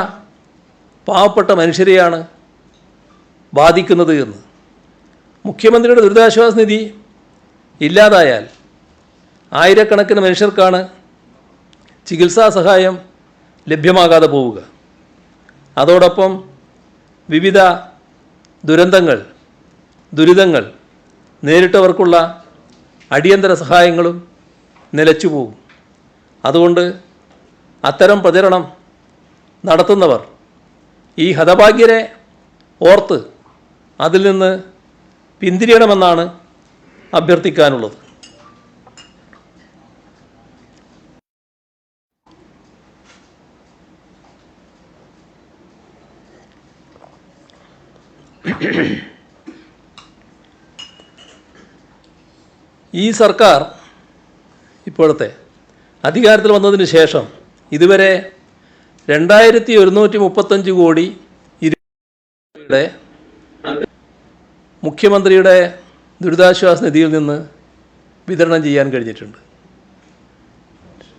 A: പാവപ്പെട്ട മനുഷ്യരെയാണ് ബാധിക്കുന്നത് എന്ന്. മുഖ്യമന്ത്രിയുടെ ദുരിതാശ്വാസ നിധി ഇല്ലാതായാൽ ആയിരക്കണക്കിന് മനുഷ്യർക്കാണ് ചികിത്സാ സഹായം ലഭ്യമാകാതെ പോവുക. അതോടൊപ്പം വിവിധ ദുരിതങ്ങൾ നേരിട്ടവർക്കുള്ള അടിയന്തര സഹായങ്ങളും നിലച്ചു പോകും. അതുകൊണ്ട് അത്തരം പ്രചരണം നടത്തുന്നവർ ഈ ഹതഭാഗ്യരെ ഓർത്ത് അതിൽ നിന്ന് പിന്തിരിയണമെന്നാണ് അഭ്യർത്ഥിക്കാനുള്ളത്. ഈ സർക്കാർ ഇപ്പോഴത്തെ അധികാരത്തിൽ വന്നതിന് ശേഷം ഇതുവരെ 2135 കോടി രൂപയുടെ മുഖ്യമന്ത്രിയുടെ ദുരിതാശ്വാസ നിധിയിൽ നിന്ന് വിതരണം ചെയ്യാൻ കഴിഞ്ഞിട്ടുണ്ട്.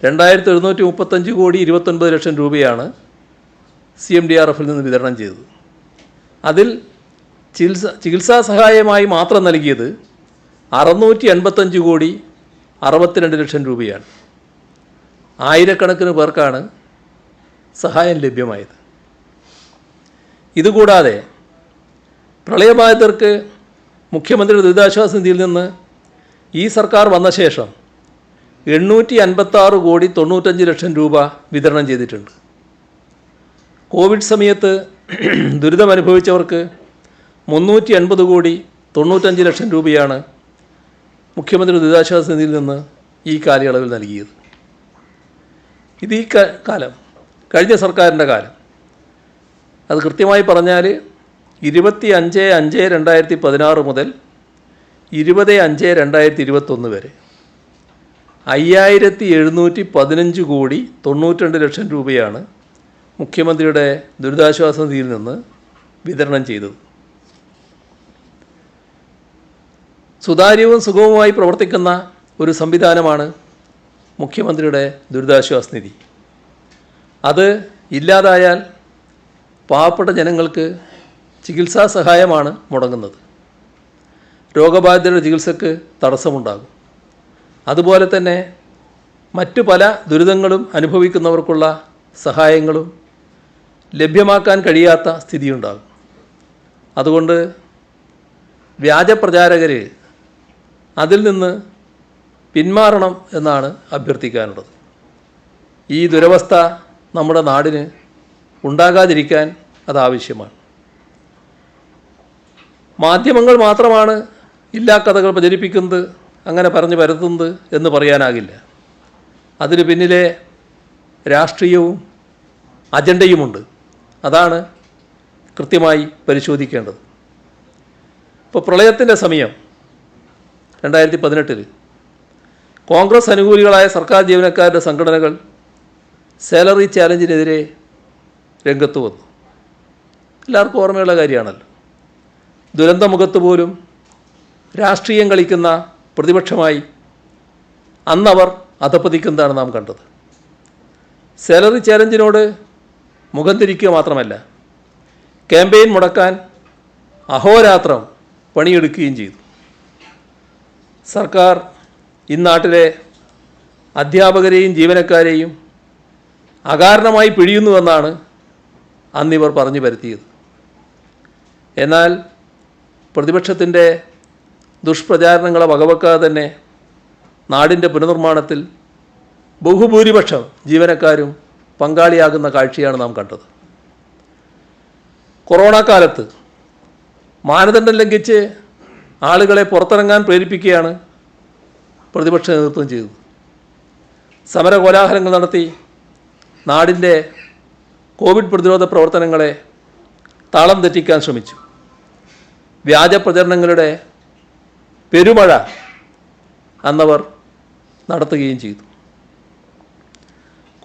A: 2135 കോടി 29 ലക്ഷം രൂപയാണ് CMDRF നിന്ന് വിതരണം ചെയ്തത്. അതിൽ ചികിത്സാ സഹായമായി മാത്രം നൽകിയത് 685 കോടി 62 ലക്ഷം രൂപയാണ്. ആയിരക്കണക്കിന് പേർക്കാണ് സഹായം ലഭ്യമായത്. ഇതുകൂടാതെ പ്രളയബാധിതർക്ക് മുഖ്യമന്ത്രിയുടെ ദുരിതാശ്വാസ നിധിയിൽ നിന്ന് ഈ സർക്കാർ വന്ന ശേഷം 856 കോടി 95 ലക്ഷം രൂപ വിതരണം ചെയ്തിട്ടുണ്ട്. കോവിഡ് സമയത്ത് ദുരിതമനുഭവിച്ചവർക്ക് 380 കോടി 95 ലക്ഷം രൂപയാണ് മുഖ്യമന്ത്രി ദുരിതാശ്വാസ നിധിയിൽ നിന്ന് ഈ കാലയളവിൽ നൽകിയത്. ഇത് ഈ കാലം കഴിഞ്ഞ സർക്കാരിൻ്റെ കാലം. അത് കൃത്യമായി പറഞ്ഞാൽ 25/5/2016 മുതൽ 20/5/2021 വരെ 5715 കോടി 92 ലക്ഷം രൂപയാണ് മുഖ്യമന്ത്രിയുടെ ദുരിതാശ്വാസ നിധിയിൽ നിന്ന് വിതരണം ചെയ്തത്. സുതാര്യവും സുഗമവുമായി പ്രവർത്തിക്കുന്ന ഒരു സംവിധാനമാണ് മുഖ്യമന്ത്രിയുടെ ദുരിതാശ്വാസ നിധി. അത് ഇല്ലാതായാൽ പാവപ്പെട്ട ജനങ്ങൾക്ക് ചികിത്സാ സഹായമാണ് മുടങ്ങുന്നത്. രോഗബാധിതരുടെ ചികിത്സയ്ക്ക് തടസ്സമുണ്ടാകും. അതുപോലെ തന്നെ മറ്റു പല ദുരിതങ്ങളും അനുഭവിക്കുന്നവർക്കുള്ള സഹായങ്ങളും ലഭ്യമാക്കാൻ കഴിയാത്ത സ്ഥിതിയുണ്ടാകും. അതുകൊണ്ട് വ്യാജപ്രചാരകർ അതിൽ നിന്ന് പിന്മാറണം എന്നാണ് അഭ്യർത്ഥിക്കാനുള്ളത്. ഈ ദുരവസ്ഥ നമ്മുടെ നാടിന് ഉണ്ടാകാതിരിക്കാൻ അതാവശ്യമാണ്. മാധ്യമങ്ങൾ മാത്രമാണ് ഇല്ലാക്കഥകൾ പ്രചരിപ്പിക്കുന്നത്, അങ്ങനെ പറഞ്ഞു പരത്തുന്നത് എന്ന് പറയാനാകില്ല. അതിന് പിന്നിലെ രാഷ്ട്രീയവും അജണ്ടയുമുണ്ട്. അതാണ് കൃത്യമായി പരിശോധിക്കേണ്ടത്. ഇപ്പോൾ പ്രളയത്തിൻ്റെ സമയം 2018 കോൺഗ്രസ് അനുകൂലികളായ സർക്കാർ ജീവനക്കാരുടെ സംഘടനകൾ സാലറി ചാലഞ്ചിനെതിരെ രംഗത്ത് വന്നു. എല്ലാവർക്കും ഓർമ്മയുള്ള കാര്യമാണല്ലോ. ദുരന്തമുഖത്ത് പോലും രാഷ്ട്രീയം കളിക്കുന്ന പ്രതിപക്ഷമായി അന്നവർ അധപ്പതിക്കുന്നതാണ് നാം കണ്ടത്. സാലറി ചാലഞ്ചിനോട് മുഖം തിരിക്കുക മാത്രമല്ല, ക്യാമ്പയിൻ മുടക്കാൻ അഹോരാത്രം പണിയെടുക്കുകയും ചെയ്തു. സർക്കാർ ഇന്നാട്ടിലെ അധ്യാപകരെയും ജീവനക്കാരെയും അകാരണമായി പിഴിയുന്നുവെന്നാണ് അന്നിവർ പറഞ്ഞു പരത്തിയത്. എന്നാൽ പ്രതിപക്ഷത്തിൻ്റെ ദുഷ്പ്രചാരണങ്ങളെ വകവെക്കാതെ തന്നെ നാടിൻ്റെ പുനർനിർമ്മാണത്തിൽ ബഹുഭൂരിപക്ഷം ജീവനക്കാരും പങ്കാളിയാകുന്ന കാഴ്ചയാണ് നാം കണ്ടത്. കൊറോണ കാലത്ത് മാനദണ്ഡം ലംഘിച്ച് ആളുകളെ പുറത്തിറങ്ങാൻ പ്രേരിപ്പിക്കുകയാണ് പ്രതിപക്ഷ നേതൃത്വം ചെയ്തത്. സമരകോലാഹലങ്ങൾ നടത്തി നാടിൻ്റെ കോവിഡ് പ്രതിരോധ പ്രവർത്തനങ്ങളെ താളം തെറ്റിക്കാൻ ശ്രമിച്ചു. വ്യാജ പ്രചരണങ്ങളുടെ പെരുമഴ അന്നവർ നടത്തുകയും ചെയ്തു.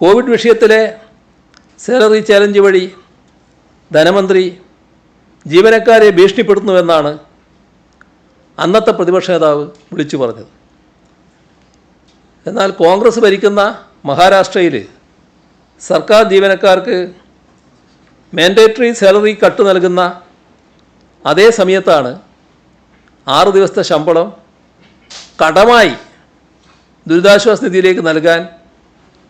A: കോവിഡ് വിഷയത്തിലെ സാലറി ചാലഞ്ച് വഴി ധനമന്ത്രി ജീവനക്കാരെ ഭീഷണിപ്പെടുത്തുന്നുവെന്നാണ് അന്നത്തെ പ്രതിപക്ഷ നേതാവ് വിളിച്ചു പറഞ്ഞത്. എന്നാൽ കോൺഗ്രസ് ഭരിക്കുന്ന മഹാരാഷ്ട്രയിൽ സർക്കാർ ജീവനക്കാർക്ക് മാൻഡേറ്ററി സാലറി കട്ട് നൽകുന്ന അതേ സമയത്താണ് 6 ദിവസത്തെ ശമ്പളം കടമായി ദുരിതാശ്വാസ നിധിയിലേക്ക് നൽകാൻ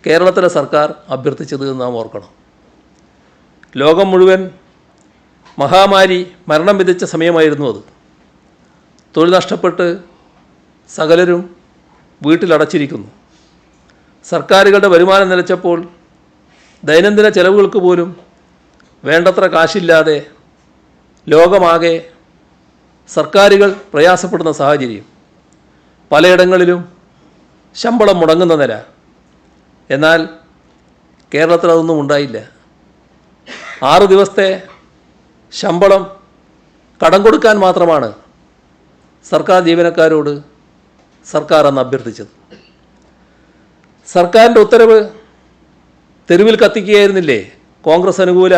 A: കേരളത്തിലെ സർക്കാർ അഭ്യർത്ഥിച്ചത് എന്ന് നാം ഓർക്കണം. ലോകം മുഴുവൻ മഹാമാരി മരണം വിധിച്ച സമയമായിരുന്നു അത്. തൊഴിൽ നഷ്ടപ്പെട്ട് സകലരും വീട്ടിലടച്ചിരിക്കുന്നു. സർക്കാരുകളുടെ വരുമാനം നിലച്ചപ്പോൾ ദൈനംദിന ചെലവുകൾക്ക് പോലും വേണ്ടത്ര കാശില്ലാതെ ലോകമാകെ സർക്കാരുകൾ പ്രയാസപ്പെടുന്ന സാഹചര്യം, പലയിടങ്ങളിലും ശമ്പളം മുടങ്ങുന്ന നില. എന്നാൽ കേരളത്തിൽ അതൊന്നും ഉണ്ടായില്ല. 6 ദിവസത്തെ ശമ്പളം കടം കൊടുക്കാൻ മാത്രമാണ് സർക്കാർ ജീവനക്കാരോട് സർക്കാർ അന്ന് അഭ്യർത്ഥിച്ചത്. സർക്കാരിൻ്റെ ഉത്തരവ് തെരുവിൽ കത്തിക്കുകയായിരുന്നില്ലേ കോൺഗ്രസ് അനുകൂല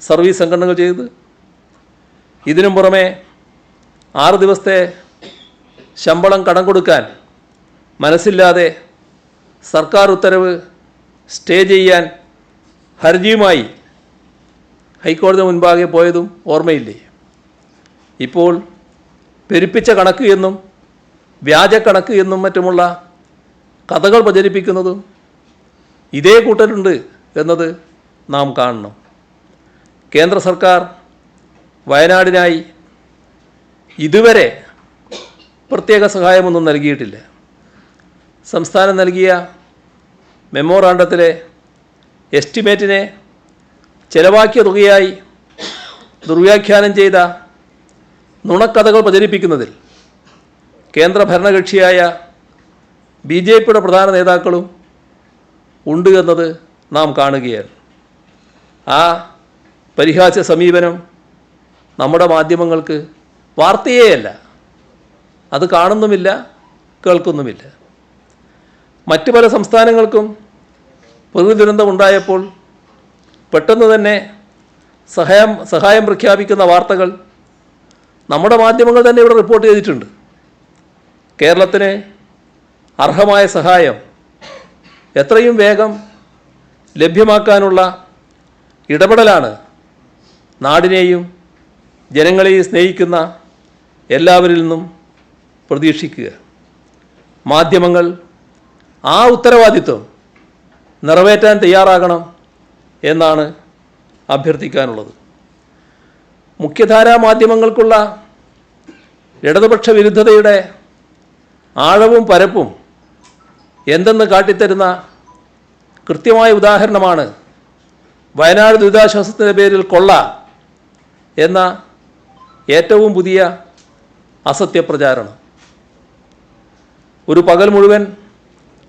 A: സർവീസ് സംഘടനകൾ ചെയ്തത്? ഇതിനും പുറമെ 6 ദിവസത്തെ ശമ്പളം കടം കൊടുക്കാൻ മനസ്സില്ലാതെ സർക്കാർ ഉത്തരവ് സ്റ്റേ ചെയ്യാൻ ഹർജിയുമായി ഹൈക്കോടതി മുൻപാകെ പോയതും ഓർമ്മയില്ലേ? ഇപ്പോൾ പെരുപ്പിച്ച കണക്ക് എന്നും വ്യാജ കണക്ക് എന്നും മറ്റുമുള്ള കഥകൾ പ്രചരിപ്പിക്കുന്നതും ഇതേ കൂട്ടരുണ്ട് എന്നത് നാം കാണണം. കേന്ദ്ര സർക്കാർ വയനാടിനായി ഇതുവരെ പ്രത്യേക സഹായമൊന്നും നൽകിയിട്ടില്ല. സംസ്ഥാനം നൽകിയ മെമ്മോറാണ്ടത്തിലെ എസ്റ്റിമേറ്റിനെ ചെലവാക്കിയ തുകയായി ദുർവ്യാഖ്യാനം ചെയ്ത നുണക്കഥകൾ പ്രചരിപ്പിക്കുന്നതിൽ കേന്ദ്ര ഭരണകക്ഷിയായ BJPയുടെ പ്രധാന നേതാക്കളും ഉണ്ട് എന്നത് നാം കാണുകയാണ്. ആ പരിഹാസ്യ സമീപനം നമ്മുടെ മാധ്യമങ്ങൾക്ക് വാർത്തയേയല്ല, അത് കാണുന്നുമില്ല, കേൾക്കുന്നുമില്ല. മറ്റ് പല സംസ്ഥാനങ്ങൾക്കും പ്രകൃതി ദുരന്തമുണ്ടായപ്പോൾ പെട്ടെന്ന് തന്നെ സഹായം പ്രഖ്യാപിക്കുന്ന വാർത്തകൾ നമ്മുടെ മാധ്യമങ്ങൾ തന്നെ ഇവിടെ റിപ്പോർട്ട് ചെയ്തിട്ടുണ്ട്. കേരളത്തിന് അർഹമായ സഹായം എത്രയും വേഗം ലഭ്യമാക്കാനുള്ള ഇടപെടലാണ് നാടിനെയും ജനങ്ങളെയും സ്നേഹിക്കുന്ന എല്ലാവരിൽ നിന്നും പ്രതീക്ഷിക്കുക. മാധ്യമങ്ങൾ ആ ഉത്തരവാദിത്വം നിറവേറ്റാൻ തയ്യാറാകണം എന്നാണ് അഭ്യർത്ഥിക്കാനുള്ളത്. മുഖ്യധാരാ മാധ്യമങ്ങൾക്കുള്ള ഇടതുപക്ഷ വിരുദ്ധതയുടെ ആഴവും പരപ്പും എന്തെന്ന് കാട്ടിത്തരുന്ന കൃത്യമായ ഉദാഹരണമാണ് വയനാട് ദുരിതാശ്വാസത്തിൻ്റെ പേരിൽ കൊള്ള എന്ന ഏറ്റവും പുതിയ അസത്യപ്രചാരണം. ഒരു പകൽ മുഴുവൻ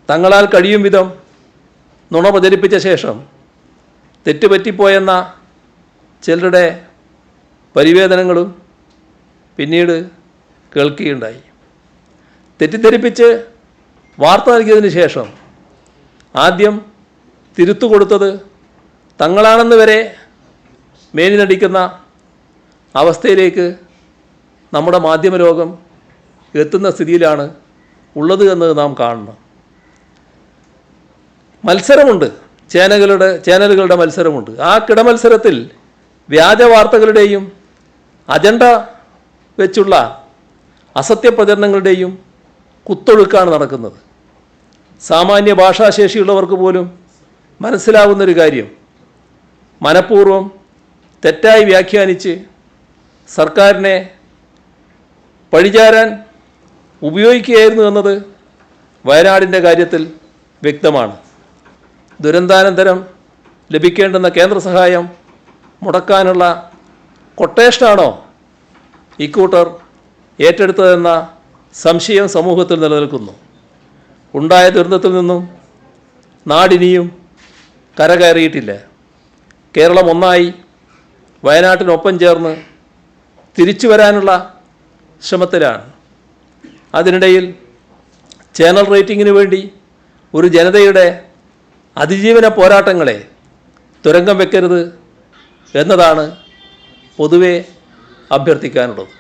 A: തങ്ങളാൽ കഴിയും വിധം നുണ പ്രചരിപ്പിച്ച ശേഷം തെറ്റുപറ്റിപ്പോയെന്ന ചിലരുടെ പരിവേദനങ്ങളും പിന്നീട് കേൾക്കുകയുണ്ടായി. തെറ്റിദ്ധരിപ്പിച്ച് വാർത്ത നൽകിയതിന് ശേഷം ആദ്യം തിരുത്തു കൊടുത്തത് തങ്ങളാണെന്ന് വരെ മേനി നടിക്കുന്ന അവസ്ഥയിലേക്ക് നമ്മുടെ മാധ്യമലോകം എത്തുന്ന സ്ഥിതിയിലാണ് ഉള്ളത് എന്ന് നാം കാണണം. മത്സരമുണ്ട്, ചാനലുകളുടെ മത്സരമുണ്ട്. ആ കിടമത്സരത്തിൽ വ്യാജ വാർത്തകളുടെയും അജണ്ട വെച്ചുള്ള അസത്യപ്രചരണങ്ങളുടെയും കുത്തൊഴുക്കാണ് നടക്കുന്നത്. സാമാന്യ ഭാഷാശേഷിയുള്ളവർക്ക് പോലും മനസ്സിലാവുന്നൊരു കാര്യം മനഃപൂർവ്വം തെറ്റായി വ്യാഖ്യാനിച്ച് സർക്കാരിനെ പഴിചാരാൻ ഉപയോഗിക്കുകയായിരുന്നു എന്നത് വയനാടിൻ്റെ കാര്യത്തിൽ വ്യക്തമാണ്. ദുരന്താനന്തരം ലഭിക്കേണ്ടുന്ന കേന്ദ്ര സഹായം മുടക്കാനുള്ള കൊട്ടേഷനാണോ ഇക്കൂട്ടർ ഏറ്റെടുത്തതെന്ന സംശയം സമൂഹത്തിൽ നിലനിൽക്കുന്നു. ഉണ്ടായ ദുരന്തത്തിൽ നിന്നും നാടിനിയും കരകയറിയിട്ടില്ല. കേരളം ഒന്നായി വയനാട്ടിനൊപ്പം ചേർന്ന് തിരിച്ചു വരാനുള്ള ശ്രമത്തിലാണ്. അതിനിടയിൽ ചാനൽ റേറ്റിങ്ങിന് വേണ്ടി ഒരു ജനതയുടെ അതിജീവന പോരാട്ടങ്ങളെ തുരങ്കം വെക്കരുത് എന്നതാണ് പൊതുവെ അഭ്യർത്ഥിക്കാനുള്ളത്.